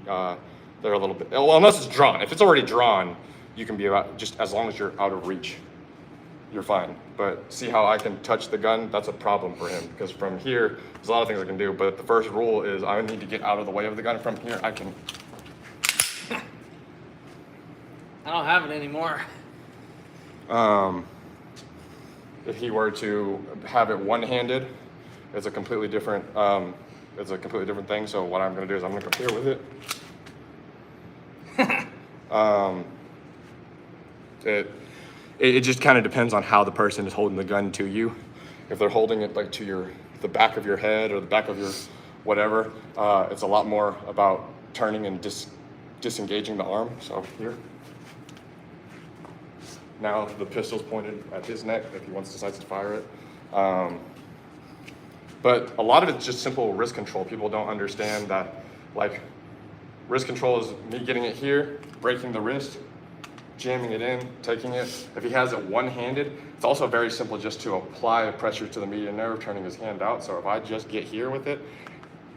they're a little bit, well, unless it's drawn. If it's already drawn, you can be about, just as long as you're out of reach, you're fine. But see how I can touch the gun? That's a problem for him, because from here, there's a lot of things I can do, but the first rule is I need to get out of the way of the gun. From here, I can. I don't have it anymore. If he were to have it one-handed, it's a completely different thing. So what I'm gonna do is I'm gonna go here with it. It just kind of depends on how the person is holding the gun to you. If they're holding it like to the back of your head or the back of your whatever, it's a lot more about turning and disengaging the arm. So here. Now the pistol's pointed at his neck if he decides to fire it. But a lot of it's just simple wrist control. People don't understand that, like, wrist control is me getting it here, breaking the wrist, jamming it in, taking it. If he has it one-handed, it's also very simple just to apply pressure to the median nerve, turning his hand out. So if I just get here with it,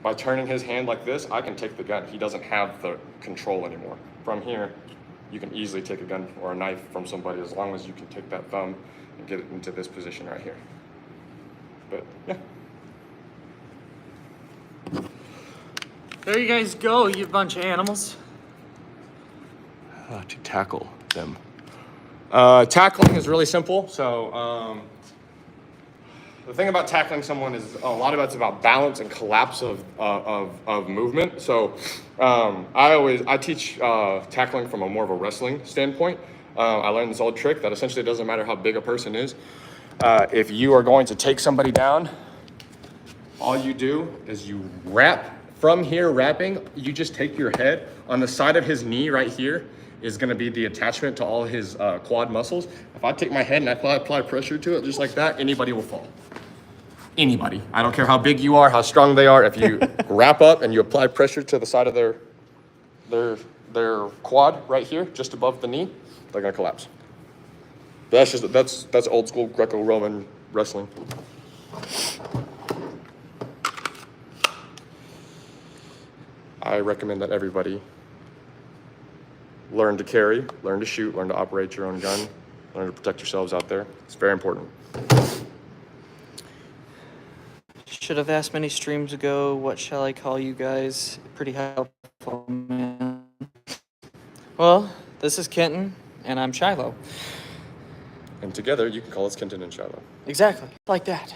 by turning his hand like this, I can take the gun. He doesn't have the control anymore. From here, you can easily take a gun or a knife from somebody as long as you can take that thumb and get it into this position right here. But yeah. There you guys go, you bunch of animals. To tackle them. Tackling is really simple. So the thing about tackling someone is a lot of it's about balance and collapse of movement. So I teach tackling from a more of a wrestling standpoint. I learned this old trick that essentially it doesn't matter how big a person is. If you are going to take somebody down, all you do is you wrap from here, wrapping, you just take your head on the side of his knee right here is going to be the attachment to all his quad muscles. If I take my head and I apply pressure to it just like that, anybody will fall. Anybody. I don't care how big you are, how strong they are. If you wrap up and you apply pressure to the side of their quad right here, just above the knee, they're going to collapse. But that's old school Greco-Roman wrestling. I recommend that everybody learn to carry, learn to shoot, learn to operate your own gun, learn to protect yourselves out there. It's very important. Should have asked many streams ago, what shall I call you guys? Pretty helpful, man. Well, this is Kenton, and I'm Shiloh. And together, you can call us Kenton and Shiloh. Exactly, like that.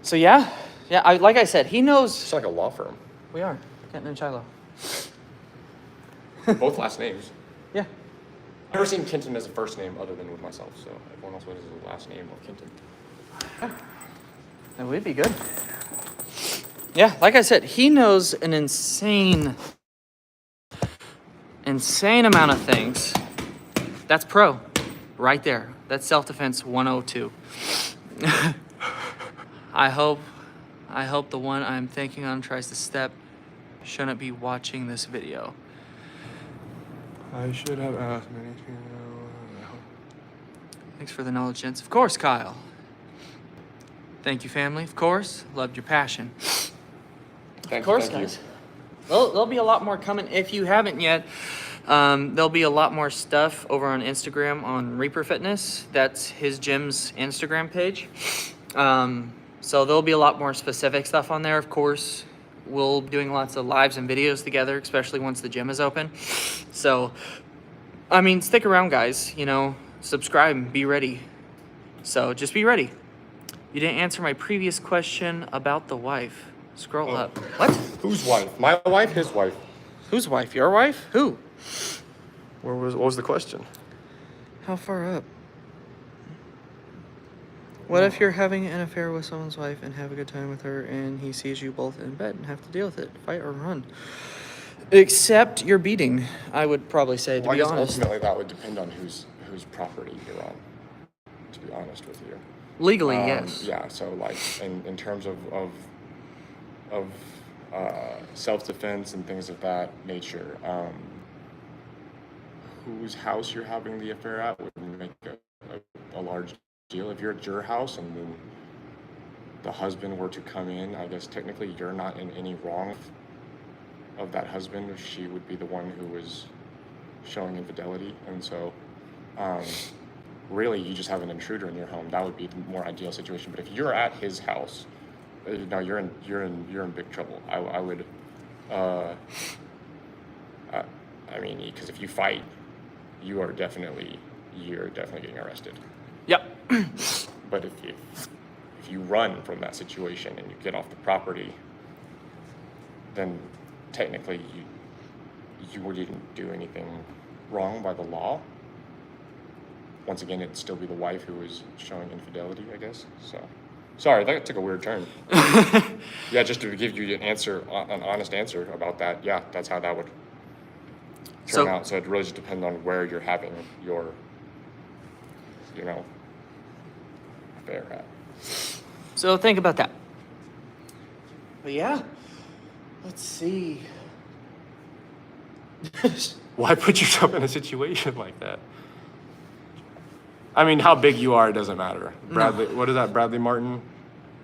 So yeah, like I said, he knows. It's like a law firm. We are, Kenton and Shiloh. Both last names. Yeah. I've never seen Kenton as a first name other than with myself, so everyone else has the last name of Kenton. That would be good. Yeah, like I said, he knows an insane amount of things. That's pro, right there. That's self-defense 102. I hope the one I'm thinking on tries to step. Shouldn't be watching this video. I should have asked many people. Thanks for the knowledge, gents. Of course, Kyle. Thank you, family. Of course. Loved your passion. Thank Of course, you. guys. There'll be a lot more coming. If you haven't yet, there'll be a lot more stuff over on Instagram on Reaper Fitness. That's his gym's Instagram page. So there'll be a lot more specific stuff on there, of course. We'll be doing lots of lives and videos together, especially once the gym is open. So, I mean, stick around, guys. You know, subscribe and be ready. So just be ready. You didn't answer my previous question about the wife. Scroll up. What? Whose wife? My wife? His wife? Whose wife? Your wife? Who? What was the question? How far up? What if you're having an affair with someone's wife and have a good time with her and he sees you both in bed and have to deal with it? Fight or run? Accept your beating, I would probably say, to Well, be I guess honest. ultimately that would depend on whose property you're on, to be honest with you. Legally, yes. Yeah, so like in terms of self-defense and things of that nature, whose house you're having the affair at would make a large deal. If you're at your house and then the husband were to come in, I guess technically you're not in any wrong of that husband. She would be the one who was showing infidelity, and so really you just have an intruder in your home. That would be the more ideal situation. But if you're at his house, no, you're in big trouble. I would I mean, because if you fight, you're definitely getting arrested. Yep. But if you run from that situation and you get off the property, then technically you wouldn't do anything wrong by the law. Once again, it'd still be the wife who was showing infidelity, I guess. So, sorry, that took a weird turn. Yeah, just to give you an honest answer about that. Yeah, that's how that would turn out. So it really just depends on where you're having your, affair at. So think about that. But yeah, let's see. Why put yourself in a situation like that? I mean, how big you are, it doesn't matter. Bradley, what is that? Bradley Martin,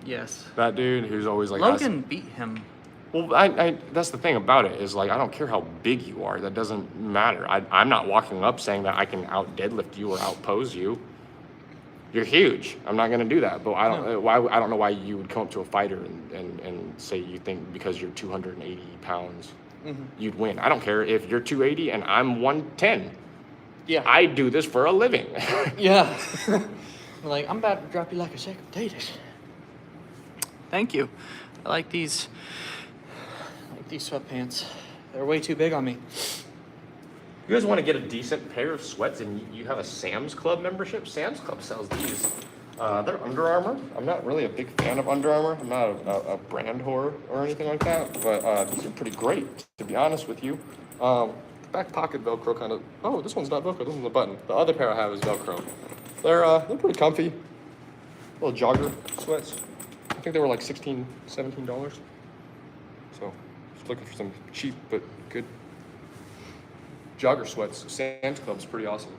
Yes. that dude who's always like. Logan beat him. Well, I that's the thing about it is like I don't care how big you are. That doesn't matter. I'm not walking up saying that I can out deadlift you or out pose you. You're huge. I'm not gonna do that. But I don't I don't know why you would come up to a fighter and say you think because you're 280 pounds you'd win. I don't care if you're 280 and I'm 110. Yeah. I do this for a living. Yeah. Like, I'm about to drop you like a sack of potatoes. Thank you. I like these sweatpants. They're way too big on me. You guys want to get a decent pair of sweats and you have a Sam's Club membership? Sam's Club sells these. They're Under Armour. I'm not really a big fan of Under Armour. I'm not a brand whore or anything like that, but these are pretty great, to be honest with you. Back pocket Velcro kind of, oh, this one's not Velcro, this one's a button. The other pair I have is Velcro. They're pretty comfy. Little jogger sweats. I think they were like $16, $17. So, just looking for some cheap but good jogger sweats. Sam's Club's pretty awesome.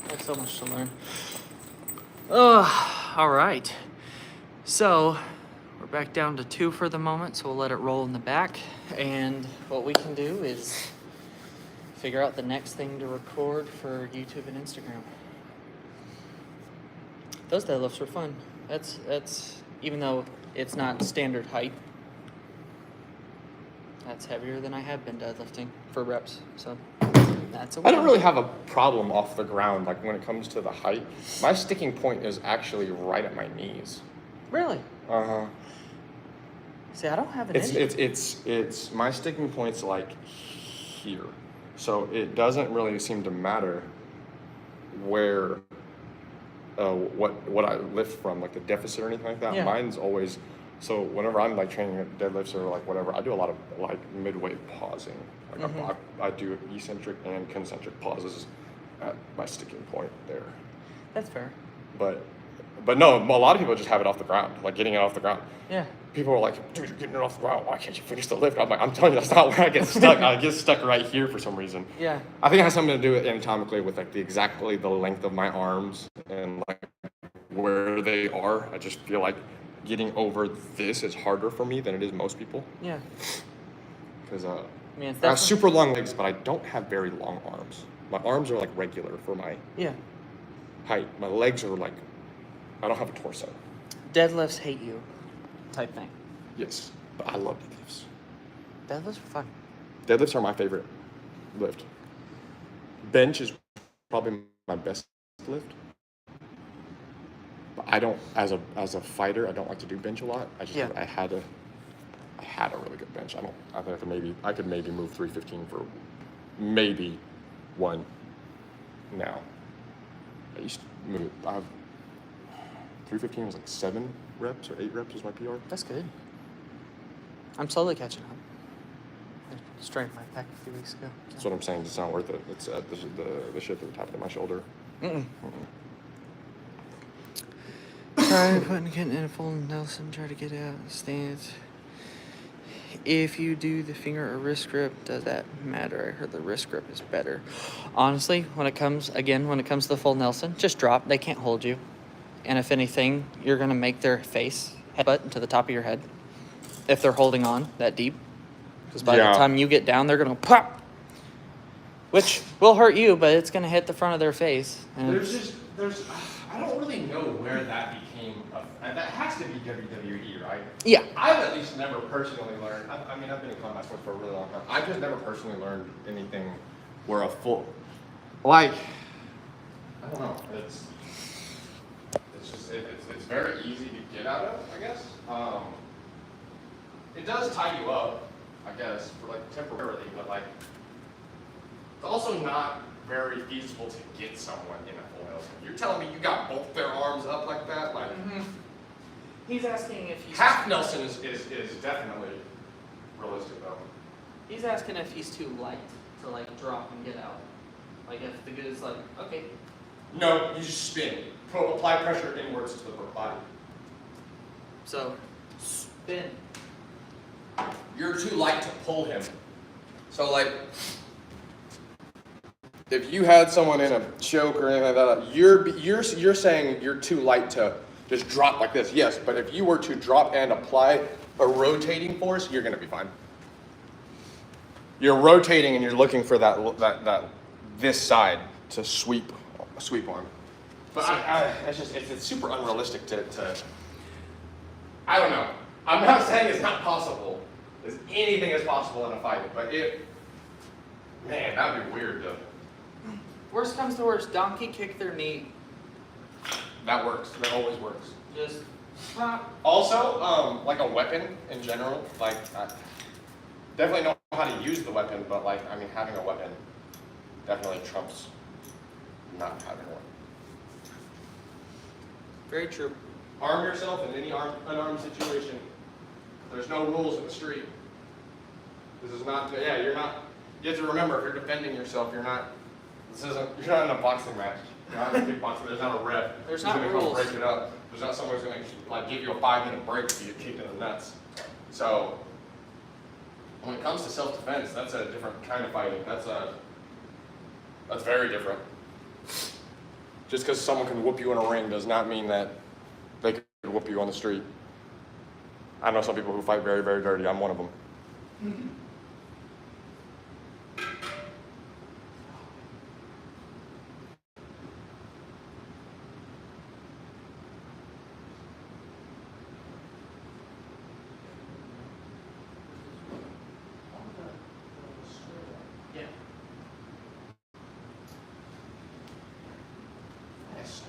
There's so much to learn. Oh, all right. So, we're back down to 2 for the moment, so we'll let it roll in the back. And what we can do is figure out the next thing to record for YouTube and Instagram. Those deadlifts were fun. That's even though it's not standard height, that's heavier than I have been deadlifting for reps. So that's a win. I don't really have a problem off the ground, like when it comes to the height. My sticking point is actually right at my knees. Really? Uh-huh. See, I don't have an It's my sticking point's like here. So it doesn't really seem to matter where what I lift from, like the deficit or anything like that. Yeah. Mine's always, so whenever I'm like training at deadlifts or like whatever, I do a lot of like midway pausing. Like I do eccentric and concentric pauses at my sticking point there. That's fair. But no, a lot of people just have it off the ground, like getting it off the ground. Yeah. People are like, dude, you're getting it off the ground. Why can't you finish the lift? I'm like, I'm telling you, that's not where I get stuck. I get stuck right here for some reason. Yeah. I think it has something to do anatomically with like exactly the length of my arms and like where they are. I just feel like getting over this is harder for me than it is most people. Yeah. Because I mean, I have super long legs, but I don't have very long arms. My arms are like regular for my height. My legs are like, I don't have a torso. Deadlifts hate you type thing. Yes, but I love deadlifts. Deadlifts are fun. Deadlifts are my favorite lift. Bench is probably my best lift. But I don't, as a fighter, I don't like to do bench a lot. I just I had a really good bench. I could maybe move 315 for maybe one now. I used to move. 315 was like 7 reps or 8 reps was my PR. That's good. I'm slowly catching up. I straightened my back a few weeks ago. That's what I'm saying. It's not worth it. It's the shit that happened to my shoulder. Try getting in a full Nelson. Try to get out of the stance. If you do the finger or wrist grip, does that matter? I heard the wrist grip is better. Honestly, when it comes to the full Nelson, just drop. They can't hold you. And if anything, you're going to make their face headbutt into the top of your head if they're holding on that deep. Because by the time you get down, they're going to pop, which will hurt you, but it's going to hit the front of their face. And I don't really know where that became. That has to be WWE, right? Yeah. I've at least never personally learned. I mean, I've been in combat sports for a really long time. I've just never personally learned anything where a full, like, I don't know. It's very easy to get out of, I guess. It does tie you up, I guess, for like temporarily, but like it's also not very feasible to get someone in a full Nelson. You're telling me you got both their arms up like that? Like he's asking if he's half Nelson is definitely realistic though. He's asking if he's too light to like drop and get out. Like if the good is like, okay. No, you just spin. Apply pressure inwards to the body. So spin. you're too light to pull him. So like, if you had someone in a choke or anything like that, you're saying you're too light to just drop like this. Yes, but if you were to drop and apply a rotating force, you're gonna be fine. You're rotating and you're looking for that this side to sweep on. But it's super unrealistic to I don't know. I'm not saying it's not possible. Anything is possible in a fight, but man, that'd be weird though. Worst comes to worst, donkey kick their knee. That works. That always works. Just pop. Also, like a weapon in general, like I definitely know how to use the weapon, but like I mean, having a weapon definitely trumps not having one. Very true. Arm yourself in any unarmed situation. There's no rules in the street. This is not. Yeah, you're not. You have to remember, if you're defending yourself, you're not. You're not in a boxing match. You're not in a kickboxing. There's not a ref. There's who's not gonna rules. Come break it up. There's not someone who's going to like give you a 5-minute break if you get kicked in the nuts. So when it comes to self-defense, that's a different kind of fighting. That's very different. Just because someone can whoop you in a ring does not mean that they could whoop you on the street. I know some people who fight very, very dirty. I'm one of them. Mm-hmm. Yeah. Yes,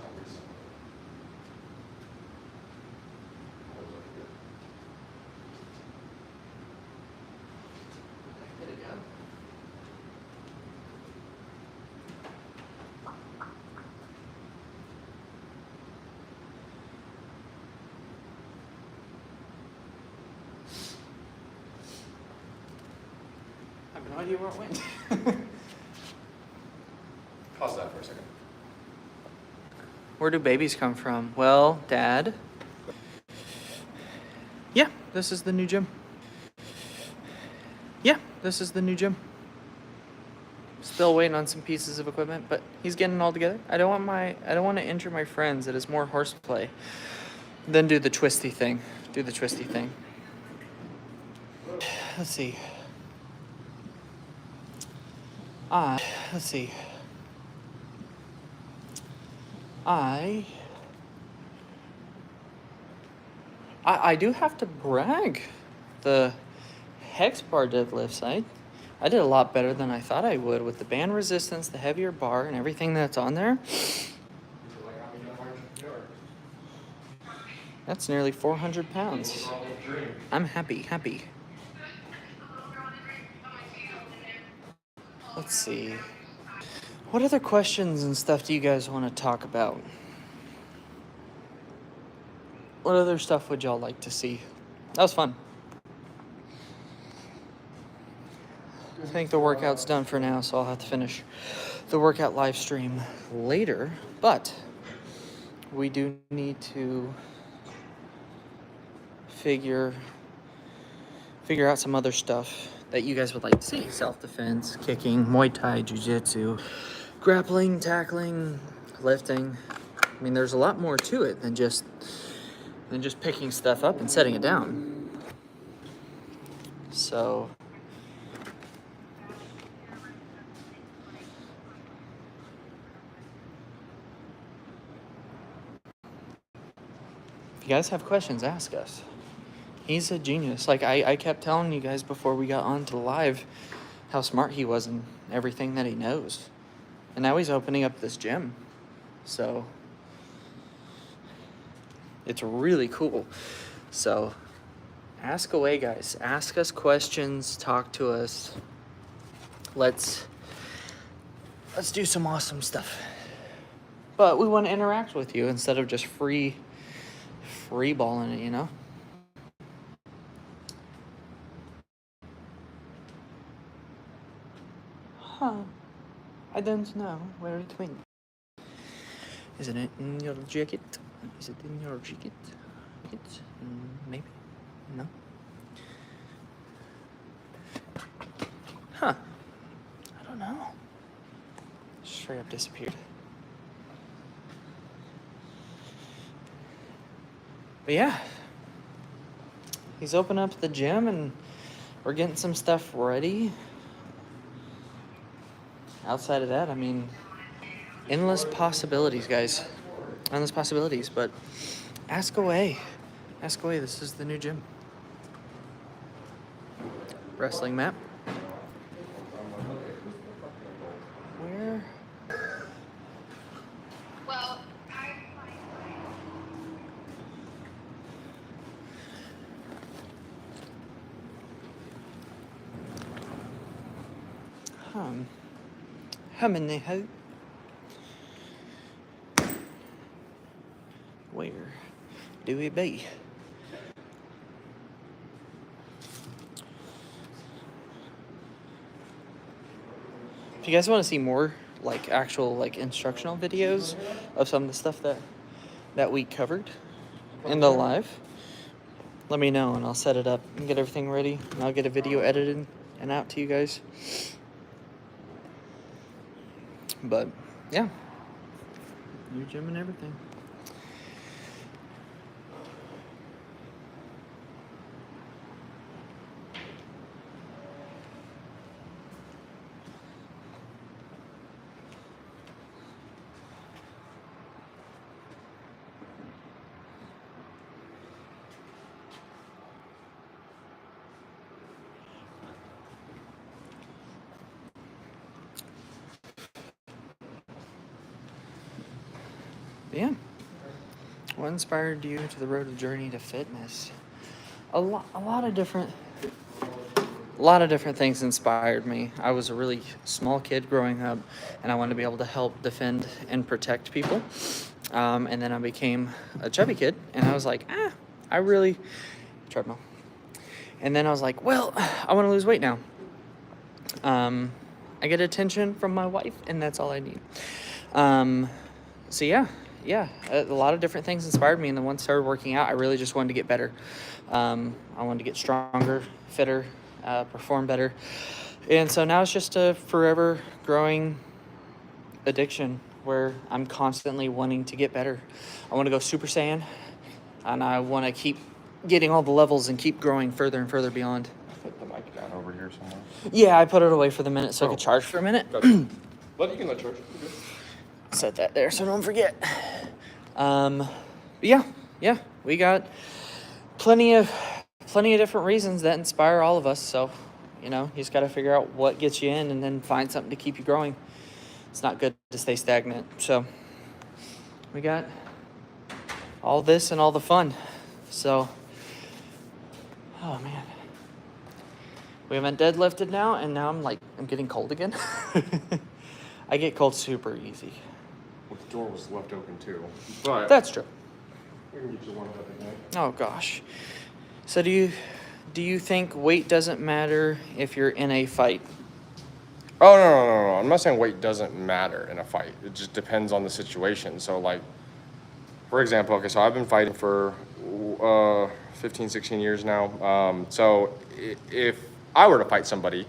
Good to go. I have no idea where it went. Pause that for a second. Where do babies come from? Well, Dad. Yeah, this is the new gym. Yeah, this is the new gym. Still waiting on some pieces of equipment, but he's getting it all together. I don't want to injure my friends. It is more horseplay than do the twisty thing. Do the twisty thing. Let's see. Let's see. I do have to brag. The hex bar deadlifts, I did a lot better than I thought I would with the band resistance, the heavier bar, and everything that's on there. That's nearly 400 pounds. I'm happy. Let's see. What other questions and stuff do you guys want to talk about? What other stuff would y'all like to see? That was fun. I think the workout's done for now, so I'll have to finish the workout live stream later. But we do need to figure out some other stuff that you guys would like to see. Self-defense, kicking, Muay Thai, Jiu-Jitsu, grappling, tackling, lifting. I mean, there's a lot more to it than just picking stuff up and setting it down. So if you guys have questions, ask us. He's a genius. Like I kept telling you guys before we got on to the live how smart he was and everything that he knows. And now he's opening up this gym. So it's really cool. So ask away, guys. Ask us questions, talk to us. Let's do some awesome stuff. But we want to interact with you instead of just free balling it, you know? Huh. I don't know where it went. Isn't it in your jacket? Is it in your jacket? Maybe? No? know. Straight up disappeared. But yeah, he's opened up the gym and we're getting some stuff ready. Outside of that, I mean, endless possibilities, guys. Endless possibilities, but ask away. Ask away. This is the new gym. Wrestling mat. Where? Well, Humming the hope. Where do we be? If you guys want to see more like actual like instructional videos of some of the stuff that we covered in the live, let me know and I'll set it up and get everything ready and I'll get a video edited and out to you guys. But yeah, new gym and everything. Yeah. What inspired you to the road of journey to fitness? A lot of different things inspired me. I was a really small kid growing up, and I wanted to be able to help defend and protect people. And then I became a chubby kid, and I was like, treadmill. And then I was like, well, I want to lose weight now. I get attention from my wife, and that's all I need. So yeah, a lot of different things inspired me, and then once I started working out, I really just wanted to get better. I wanted to get stronger, fitter, perform better. And so now it's just a forever growing addiction where I'm constantly wanting to get better. I want to go Super Saiyan, and I want to keep getting all the levels and keep growing further and further beyond. Put the mic down over here somewhere. Yeah, I put it away for the minute so I could charge for a minute. Gotcha. But you can let charge. You're good. Set that there so don't forget. Yeah, we got plenty of different reasons that inspire all of us. So, you just got to figure out what gets you in and then find something to keep you growing. It's not good to stay stagnant. So we got all this and all the fun. So, oh man, we haven't deadlifted now, and now I'm getting cold again. I get cold super easy. Well, the door was left open too. But That's true. we can get you one other thing. Oh gosh. So do you think weight doesn't matter if you're in a fight? Oh, no. I'm not saying weight doesn't matter in a fight. It just depends on the situation. So, like, for example, okay, so I've been fighting for 15, 16 years now. So if I were to fight somebody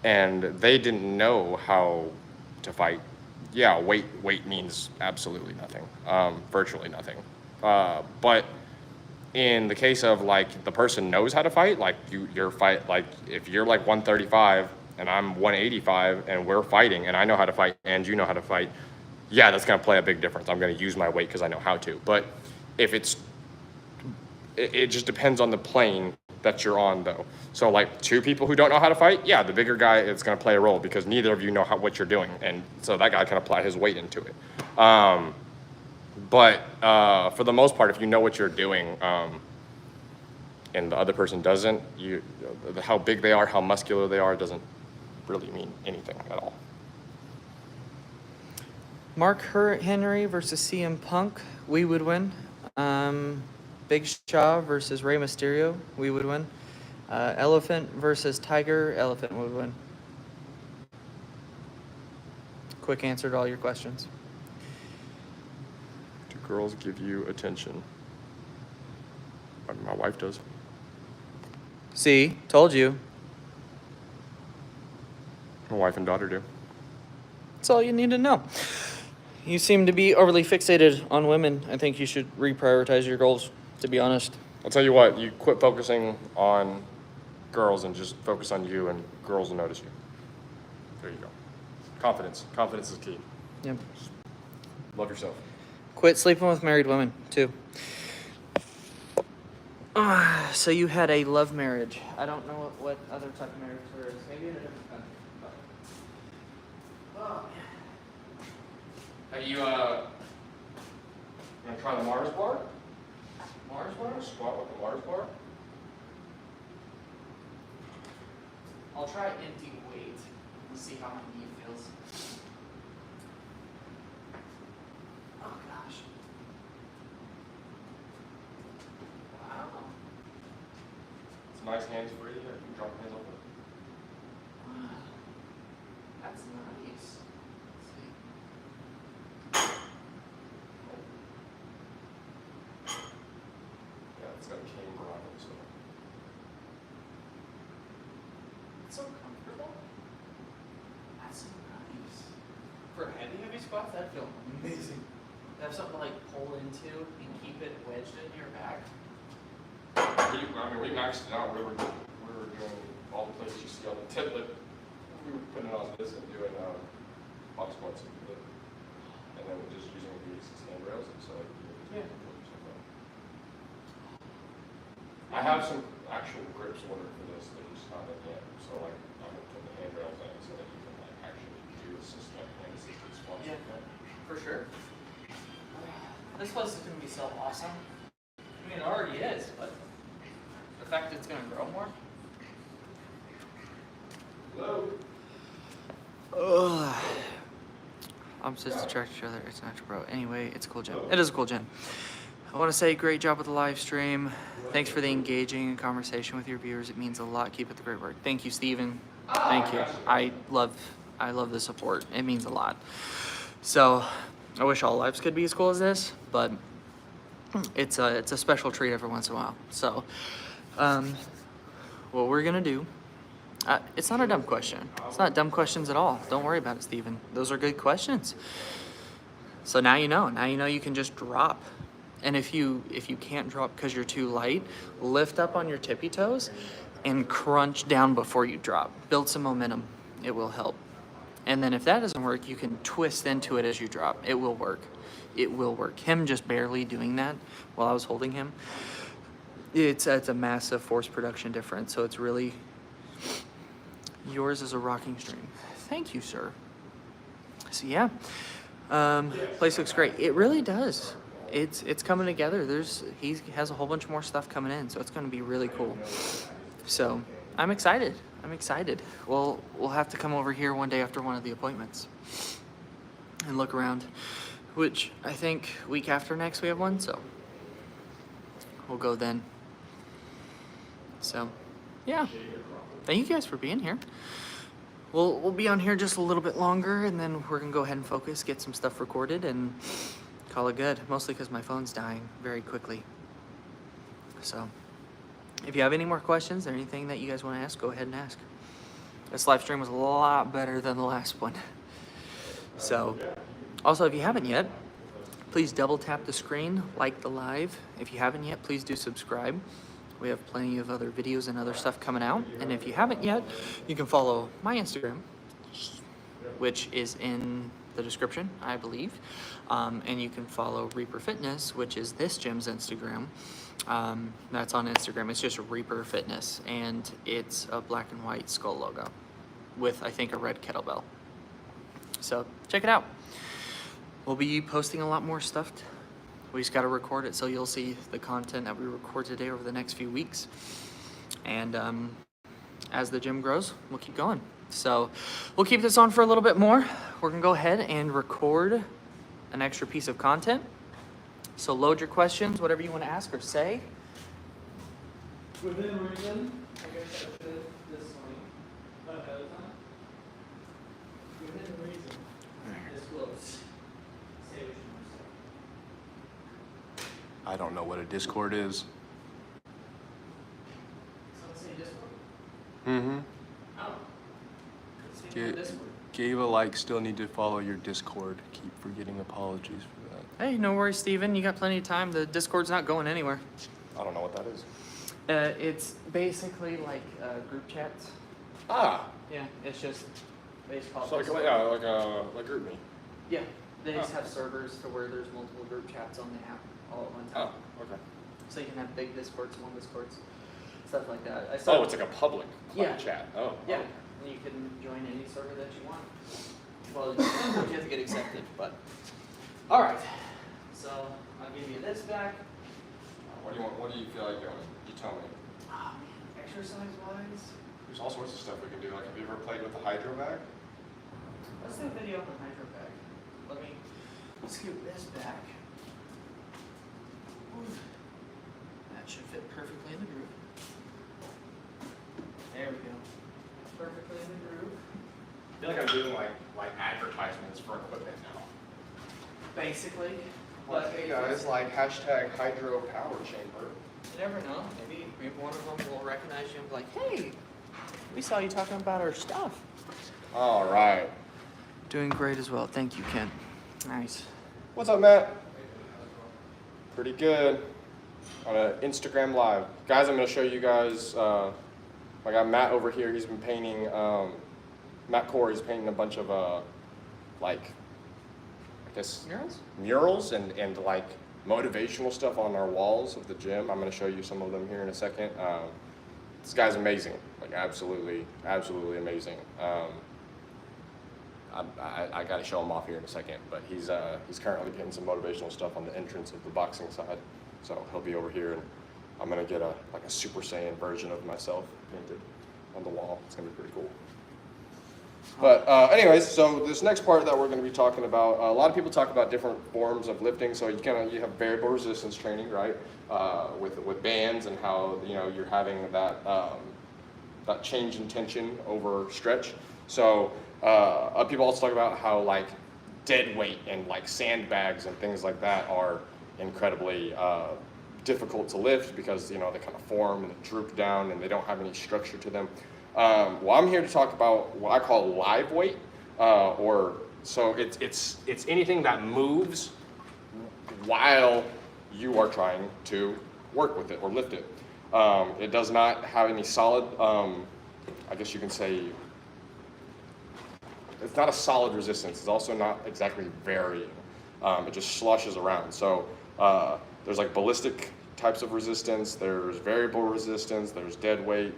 and they didn't know how to fight, yeah, weight means absolutely nothing, virtually nothing. But in the case of, like, the person knows how to fight, like, your fight, like, if you're, like, 135 and I'm 185 and we're fighting and I know how to fight and you know how to fight, yeah, that's going to play a big difference. I'm going to use my weight because I know how to. But if it just depends on the plane that you're on, though. So, like, two people who don't know how to fight, yeah, the bigger guy is going to play a role because neither of you know what you're doing. And so that guy can apply his weight into it. But for the most part, if you know what you're doing and the other person doesn't, how big they are, how muscular they are, doesn't really mean anything at all. Mark Henry versus CM Punk, we would win. Big Shaw versus Rey Mysterio, we would win. Elephant versus Tiger, Elephant would win. Quick answer to all your questions. Do girls give you attention? My wife does. See, told you. My wife and daughter do. That's all you need to know. You seem to be overly fixated on women. I think you should reprioritize your goals, to be honest. I'll tell you what, you quit focusing on girls and just focus on you, and girls will notice you. There you go. Confidence. Confidence is key. Yep. Love yourself. Quit sleeping with married women, too. So you had a love marriage. I don't know what other type of marriage there is. Maybe in a different country. Oh, Hey, you gonna try the Mars bar? Mars bar? Squat with the Mars bar? I'll try empty weight and see how my knee feels. Oh gosh. Wow. It's nice hands free. You can drop your hands over. Wow. That's nice. Let's see. Yeah, it's got a camber on it, so. It's so comfortable. That's so nice. For heavy squats, that'd feel amazing. To have something to like pull into and keep it wedged in your back. We maxed it out. We were doing all the places you see on the tip, but we were putting it on this and doing box squats and then just using these handrails. And so Yeah. I have some actual grips ordered for this. They're just not in yet. So like I'm gonna put the handrails in so that you can like actually do assisted squats. Yeah. Like that. For sure. This place is going to be so awesome. I mean, it already is, but the fact that it's going to grow more. Hello. Ugh. Opposites attract each other. It's natural, bro. Anyway, it's a cool gym. It is a cool gym. I want to say great job with the live stream. Thanks for the engaging conversation with your viewers. It means a lot. Keep up the great work. Thank you, Steven. Thank you. I love the support. It means a lot. So, I wish all lives could be as cool as this, but it's a special treat every once in a while. So, what we're gonna do, it's not a dumb question. It's not dumb questions at all. Don't worry about it, Steven. Those are good questions. So now you know. Now you know you can just drop. And if you can't drop because you're too light, lift up on your tippy toes and crunch down before you drop. Build some momentum. It will help. And then if that doesn't work, you can twist into it as you drop. It will work. It will work. Him just barely doing that while I was holding him, it's a massive force production difference. So it's really, yours is a rocking stream. Thank you, sir. So yeah, place looks great. It really does. It's coming together. He has a whole bunch more stuff coming in, so it's going to be really cool. So I'm excited. We'll have to come over here one day after one of the appointments and look around, which I think week after next we have one, so we'll go then. So yeah, thank you guys for being here. We'll be on here just a little bit longer, and then we're gonna go ahead and focus, get some stuff recorded, and call it good. Mostly because my phone's dying very quickly. So if you have any more questions or anything that you guys want to ask, go ahead and ask. This live stream was a lot better than the last one. So, also, if you haven't yet, please double tap the screen, like the live. If you haven't yet, please do subscribe. We have plenty of other videos and other stuff coming out. And if you haven't yet, you can follow my Instagram, which is in the description, I believe. And you can follow Reaper Fitness, which is this gym's Instagram. That's on Instagram. It's just Reaper Fitness, and it's a black and white skull logo with, I think, a red kettlebell. So check it out. We'll be posting a lot more stuff. We just got to record it, so you'll see the content that we record today over the next few weeks. And as the gym grows, we'll keep going. So we'll keep this on for a little bit more. We're gonna go ahead and record an extra piece of content. So load your questions, whatever you want to ask or say. Within reason, I guess I said this morning ahead of time. Within reason, disclose. Say what you want to say. I don't know what a Discord is. Someone say Discord? Mm-hmm. Oh. See in the Discord. Gave a like, still need to follow your Discord. Keep forgetting apologies for that. Hey, no worries, Steven. You got plenty of time. The Discord's not going anywhere. I don't know what that is. It's basically like group chats. Ah, Yeah, it's just based off. so like GroupMe. Yeah, they just Oh. have servers to where there's multiple group chats on the app all at one time. Oh, okay. So you can have big Discords, small Discords, stuff like that. Oh, it's like a public Yeah. chat. Oh. Yeah, okay. and you can join any server that you want. Well, you have to get accepted, but. All right, so I'll give you this back. What do you want? What do you feel like doing? You tell me. Oh man, exercise-wise, There's all sorts of stuff we can do. Like, have you ever played with the hydro bag? let's do a video on the hydro bag. Let me scoot this back. Ooh. That should fit perfectly in the groove. There we go. Perfectly in the groove. I feel like I'm doing like advertisements for equipment now. Basically. But hey guys, like hashtag hydro power chamber. You never know. Maybe one of them will recognize you and be like, hey, we saw you talking about our stuff. All right. Doing great as well. Thank you, Ken. Nice. What's up, Matt? Pretty good. On an Instagram Live. Guys, I'm going to show you guys, I got Matt over here. He's been painting, Matt Corey's painting a bunch of, like, I guess, murals and like motivational stuff on our walls of the gym. I'm going to show you some of them here in a second. This guy's amazing. Like, absolutely amazing. I got to show him off here in a second, but he's currently getting some motivational stuff on the entrance of the boxing side. So he'll be over here, and I'm gonna get a Super Saiyan version of myself painted on the wall. It's gonna be pretty cool. But anyways, so this next part that we're gonna be talking about, a lot of people talk about different forms of lifting. So you have variable resistance training, right? With bands, and how you're having that change in tension over stretch. So people also talk about how like dead weight and like sandbags and things like that are incredibly difficult to lift because they kind of form and droop down and they don't have any structure to them. Well, I'm here to talk about what I call live weight, so it's anything that moves while you are trying to work with it or lift it. It does not have any solid, I guess you can say, it's not a solid resistance. It's also not exactly varying. It just sloshes around. So there's like ballistic types of resistance. There's variable resistance. There's dead weight.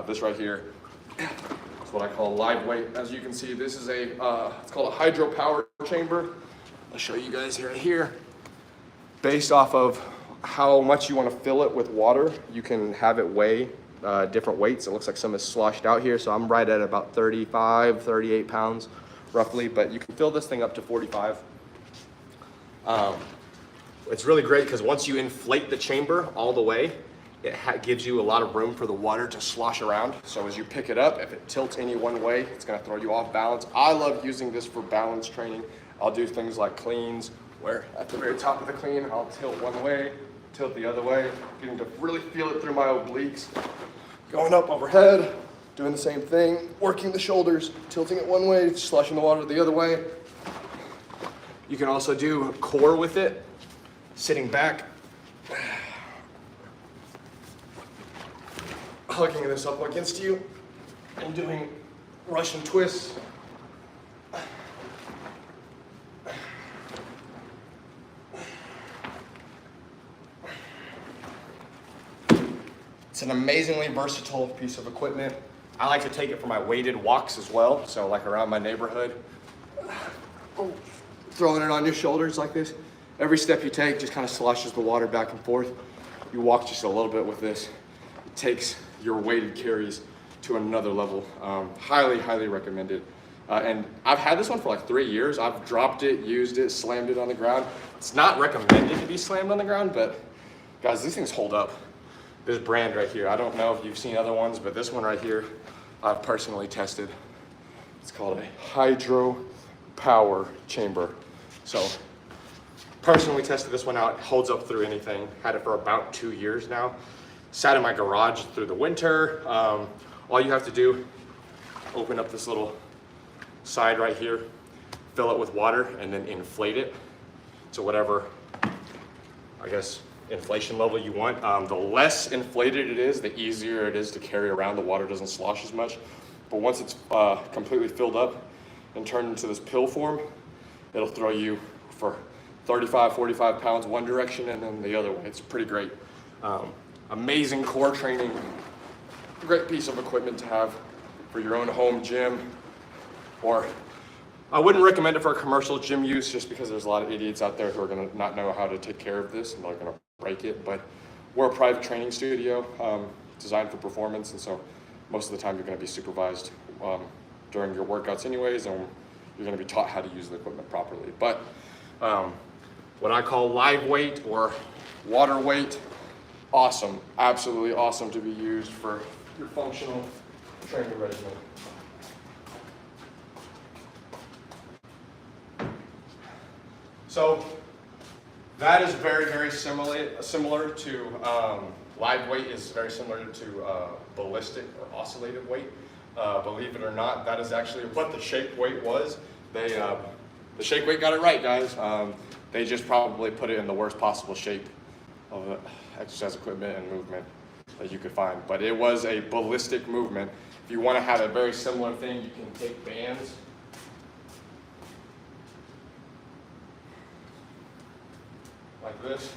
This right here is what I call live weight. As you can see, this is it's called a hydro power chamber. I'll show you guys right here. Based off of how much you want to fill it with water, you can have it weigh different weights. It looks like some is sloshed out here, so I'm right at about 35, 38 pounds roughly, but you can fill this thing up to 45. It's really great because once you inflate the chamber all the way, it gives you a lot of room for the water to slosh around. So as you pick it up, if it tilts any one way, it's going to throw you off balance. I love using this for balance training. I'll do things like cleans, where at the very top of the clean, I'll tilt one way, tilt the other way, getting to really feel it through my obliques. Going up overhead, doing the same thing, working the shoulders, tilting it one way, slushing the water the other way. You can also do core with it, sitting back, hugging this up against you, and doing Russian twists. It's an amazingly versatile piece of equipment. I like to take it for my weighted walks as well. So like around my neighborhood, throwing it on your shoulders like this. Every step you take just kind of sloshes the water back and forth. You walk just a little bit with this. It takes your weighted carries to another level. Highly, highly recommended. And I've had this one for like 3 years. I've dropped it, used it, slammed it on the ground. It's not recommended to be slammed on the ground, but guys, these things hold up. This brand right here, I don't know if you've seen other ones, but this one right here, I've personally tested. It's called a hydro power chamber. So, personally tested this one out. It holds up through anything. Had it for about 2 years now. Sat in my garage through the winter. All you have to do, open up this little side right here, fill it with water, and then inflate it to whatever, I guess, inflation level you want. The less inflated it is, the easier it is to carry around. The water doesn't slosh as much. But once it's completely filled up and turned into this pill form, it'll throw you for 35, 45 pounds one direction and then the other way. It's pretty great. Amazing core training. Great piece of equipment to have for your own home gym, or I wouldn't recommend it for commercial gym use just because there's a lot of idiots out there who are gonna not know how to take care of this and they're gonna break it. But we're a private training studio designed for performance, and so most of the time you're gonna be supervised during your workouts anyways, and you're gonna be taught how to use the equipment properly. But what I call live weight or water weight, awesome, absolutely awesome to be used for your functional training regimen. So that is very, very similar to live weight is very similar to ballistic or oscillated weight. Believe it or not, that is actually what the shake weight was. The shake weight got it right, guys. They just probably put it in the worst possible shape of exercise equipment and movement that you could find. But it was a ballistic movement. If you want to have a very similar thing, you can take bands like this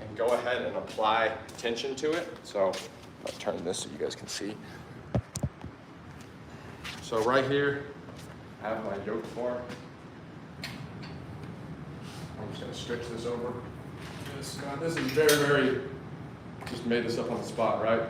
and go ahead and apply tension to it. So I'll turn this so you guys can see. So right here, I have my yoke bar. I'm just gonna stretch this over. This is very, just made this up on the spot, right?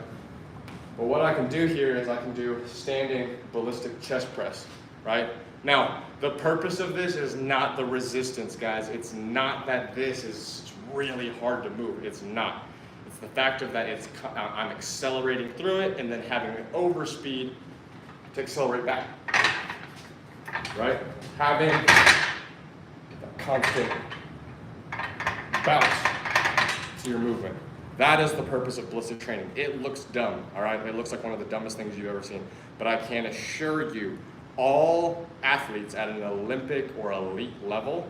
But what I can do here is I can do standing ballistic chest press, right? Now, the purpose of this is not the resistance, guys. It's not that this is really hard to move. It's not. It's the fact of that I'm accelerating through it and then having an overspeed to accelerate back, right? Having a constant bounce to your movement. That is the purpose of ballistic training. It looks dumb, all right? It looks like one of the dumbest things you've ever seen. But I can assure you, all athletes at an Olympic or elite level,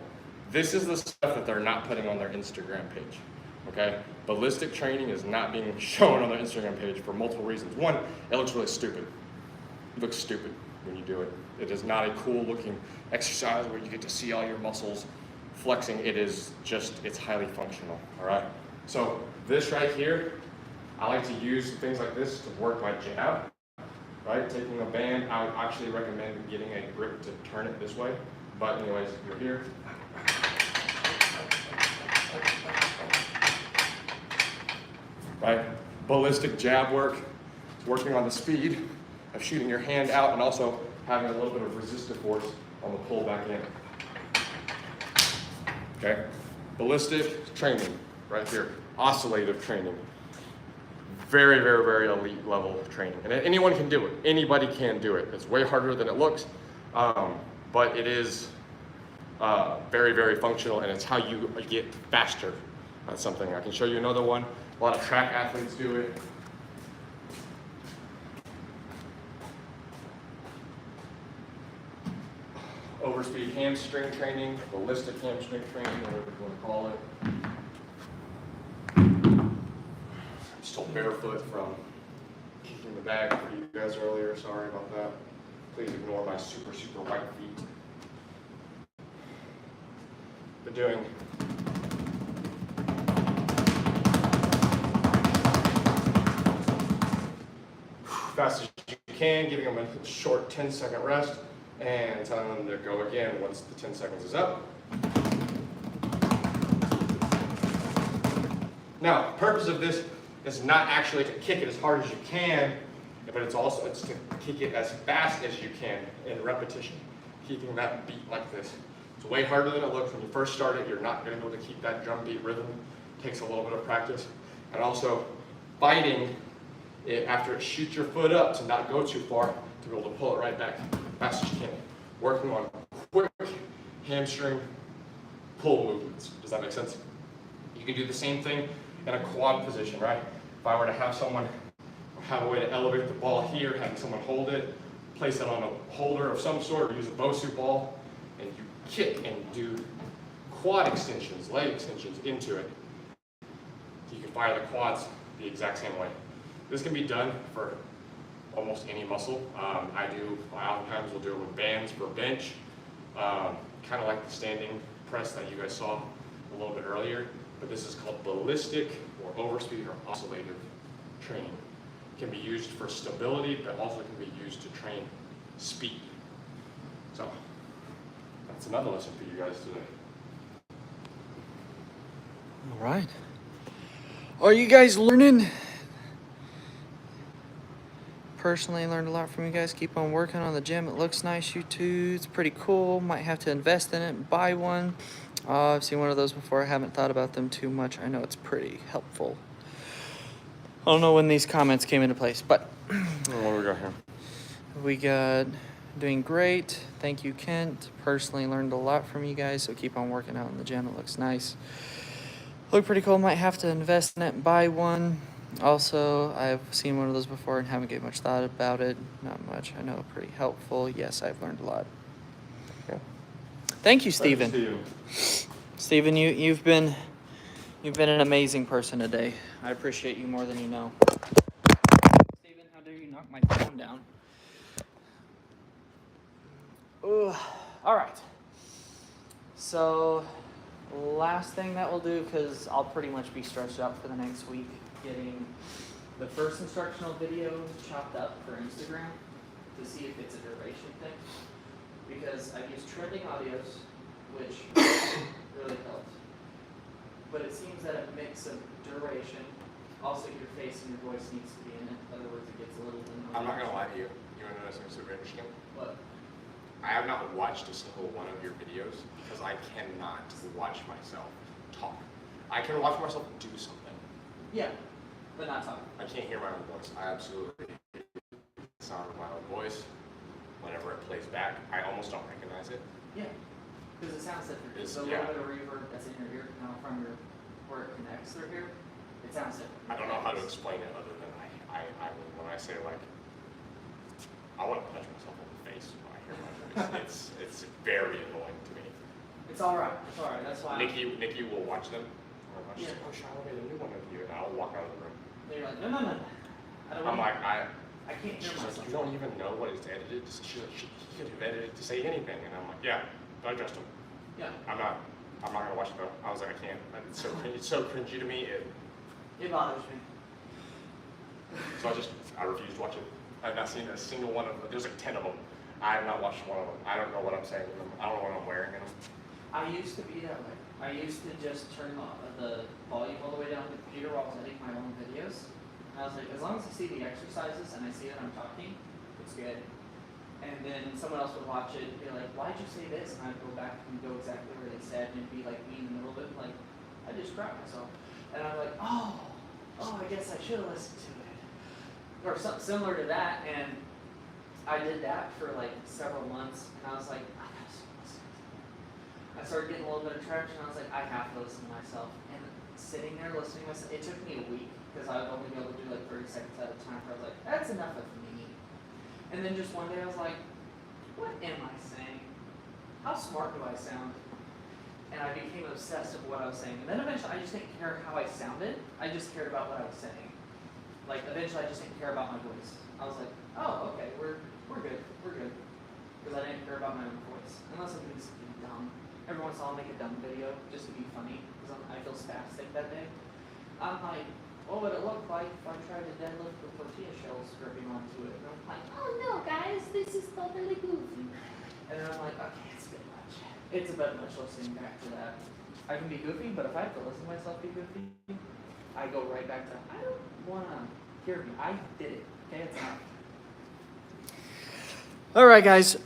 this is the stuff that they're not putting on their Instagram page, okay? Ballistic training is not being shown on their Instagram page for multiple reasons. One, it looks really stupid. It looks stupid when you do it. It is not a cool looking exercise where you get to see all your muscles flexing. It is just, it's highly functional, all right? So this right here, I like to use things like this to work my jab, right? Taking a band, I would actually recommend getting a grip to turn it this way. But anyways, you're here. Right? Ballistic jab work. It's working on the speed of shooting your hand out and also having a little bit of resistive force on the pull back in. Okay? Ballistic training right here. Oscillative training. Very elite level of training. And anyone can do it. Anybody can do it. It's way harder than it looks, but it is very functional, and it's how you get faster at something. I can show you another one. A lot of track athletes do it. Overspeed hamstring training, ballistic hamstring training, whatever you want to call it. I'm still barefoot from kicking the bag for you guys earlier. Sorry about that. Please ignore my super white feet. Been doing fast as you can, giving them a short 10-second rest, and telling them to go again once the 10 seconds is up. Now, the purpose of this is not actually to kick it as hard as you can, but it's to kick it as fast as you can in repetition, keeping that beat like this. It's way harder than it looks. When you first start it, you're not going to be able to keep that drum beat rhythm. It takes a little bit of practice. And also, fighting it after it shoots your foot up to not go too far, to be able to pull it right back fast as you can. Working on quick hamstring pull movements. Does that make sense? You can do the same thing in a quad position, right? If I were to have someone have a way to elevate the ball here, having someone hold it, place it on a holder of some sort, or use a Bosu ball, and you kick and do quad extensions, leg extensions into it. You can fire the quads the exact same way. This can be done for almost any muscle. I oftentimes will do it with bands for bench, kind of like the standing press that you guys saw a little bit earlier, but this is called ballistic or overspeed or oscillative training. It can be used for stability, but also can be used to train speed. So that's another lesson for you guys today. All right. Are you guys learning? Personally learned a lot from you guys. Keep on working on the gym. It looks nice, you two. It's pretty cool. Might have to invest in it and buy one. I've seen one of those before. I haven't thought about them too much. I know it's pretty helpful. I don't know when these comments came into place, but What do we got here? we got doing great. Thank you, Kent. Personally learned a lot from you guys, so keep on working out in the gym. It looks nice. Look pretty cool. Might have to invest in it and buy one. Also, I've seen one of those before and haven't gave much thought about it. Not much. I know, pretty helpful. Yes, I've learned a lot. Okay. Thank you, Stephen. Thank you. Stephen, you've been an amazing person today. I appreciate you more than you know. Stephen, how dare you knock my phone down? Ooh. All right. So, last thing that we'll do, because I'll pretty much be stretched out for the next week, getting the first instructional video chopped up for Instagram to see if it's a duration thing. Because I've used trending audios, which really helped. But it seems that a mix of duration, also your face and your voice needs to be in it. In other words, it gets a little bit annoying. I'm not gonna lie to you. You wanna know something super interesting? What? I have not watched a single one of your videos because I cannot watch myself talk. I can watch myself do something. Yeah, but not talking. I can't hear my own voice. I absolutely hate the sound of my own voice. Whenever it plays back, I almost don't recognize it. Yeah, because it sounds different. It's- There's a yeah. little bit of reverb that's in your ear canal from your where it connects through here. It sounds different. I don't know how to explain it other than when I say like, I want to punch myself in the face when I hear my voice. It's very annoying to me. It's all right. It's all right. That's why. Nikki will watch them. She's Yeah. like, oh, Sean, I made a new one of you, and I'll walk out of the room. You're like, no. I don't. I'm like, I can't hear she's like, myself. you don't even know what it's edited. She's like, he could have edited to say anything, and I'm like, yeah, digest them. Yeah. I'm not gonna watch it though. I was like, I can't. It's so cringy to me. It bothers me. So I refuse to watch it. I've not seen a single one of them. There's like 10 of them. I have not watched one of them. I don't know what I'm saying in them. I don't know what I'm wearing in them. I used to be that way. I used to just turn the volume all the way down on the computer while I was editing my own videos. And I was like, as long as I see the exercises and I see that I'm talking, it's good. And then someone else would watch it and be like, why'd you say this? And I'd go back and go exactly where they said, and it'd be like me in the middle of it, like, I just crapped myself. And I'm like, oh, I guess I should have listened to it. Or something similar to that, and I did that for like several months, and I was like, I gotta start listening to it. I started getting a little bit of traction, and I was like, I have to listen to myself. And sitting there listening to myself, it took me a week, because I would only be able to do like 30 seconds at a time, where I was like, that's enough of me. And then just one day I was like, what am I saying? How smart do I sound? And I became obsessed with what I was saying. And then eventually I just didn't care how I sounded. I just cared about what I was saying. Like eventually I just didn't care about my voice. I was like, oh, okay, we're good. We're good. Because I didn't care about my own voice. Unless I'm doing something dumb. Every once in a while I'll make a dumb video just to be funny. Because I feel spastic that day. I'm like, what would it look like if I tried to deadlift with tortilla shells dripping onto it? And I'm like, oh no guys, this is totally goofy. And then I'm like, okay, it's a bit much. It's a bit much listening back to that. I can be goofy, but if I have to listen to myself be goofy, I go right back to, I don't want to hear me. I did it. Okay, it's enough. All right, guys.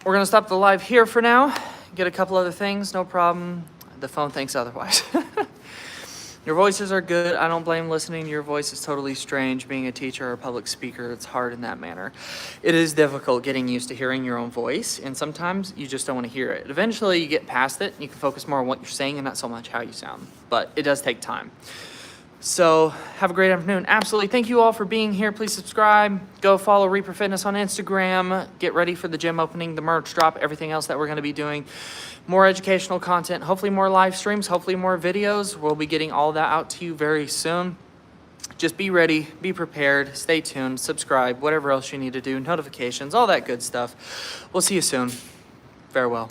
We're going to stop the live here for now. Get a couple other things, no problem. The phone thinks otherwise. Your voices are good. I don't blame listening to your voice. It's totally strange being a teacher or a public speaker. It's hard in that manner. It is difficult getting used to hearing your own voice, and sometimes you just don't want to hear it. Eventually, you get past it, and you can focus more on what you're saying and not so much how you sound. But it does take time. So have a great afternoon. Absolutely. Thank you all for being here. Please subscribe. Go follow Reaper Fitness on Instagram. Get ready for the gym opening, the merch drop, everything else that we're going to be doing. More educational content, hopefully more live streams, hopefully more videos. We'll be getting all that out to you very soon. Just be ready, be prepared, stay tuned, subscribe, whatever else you need to do, notifications, all that good stuff. We'll see you soon. Farewell.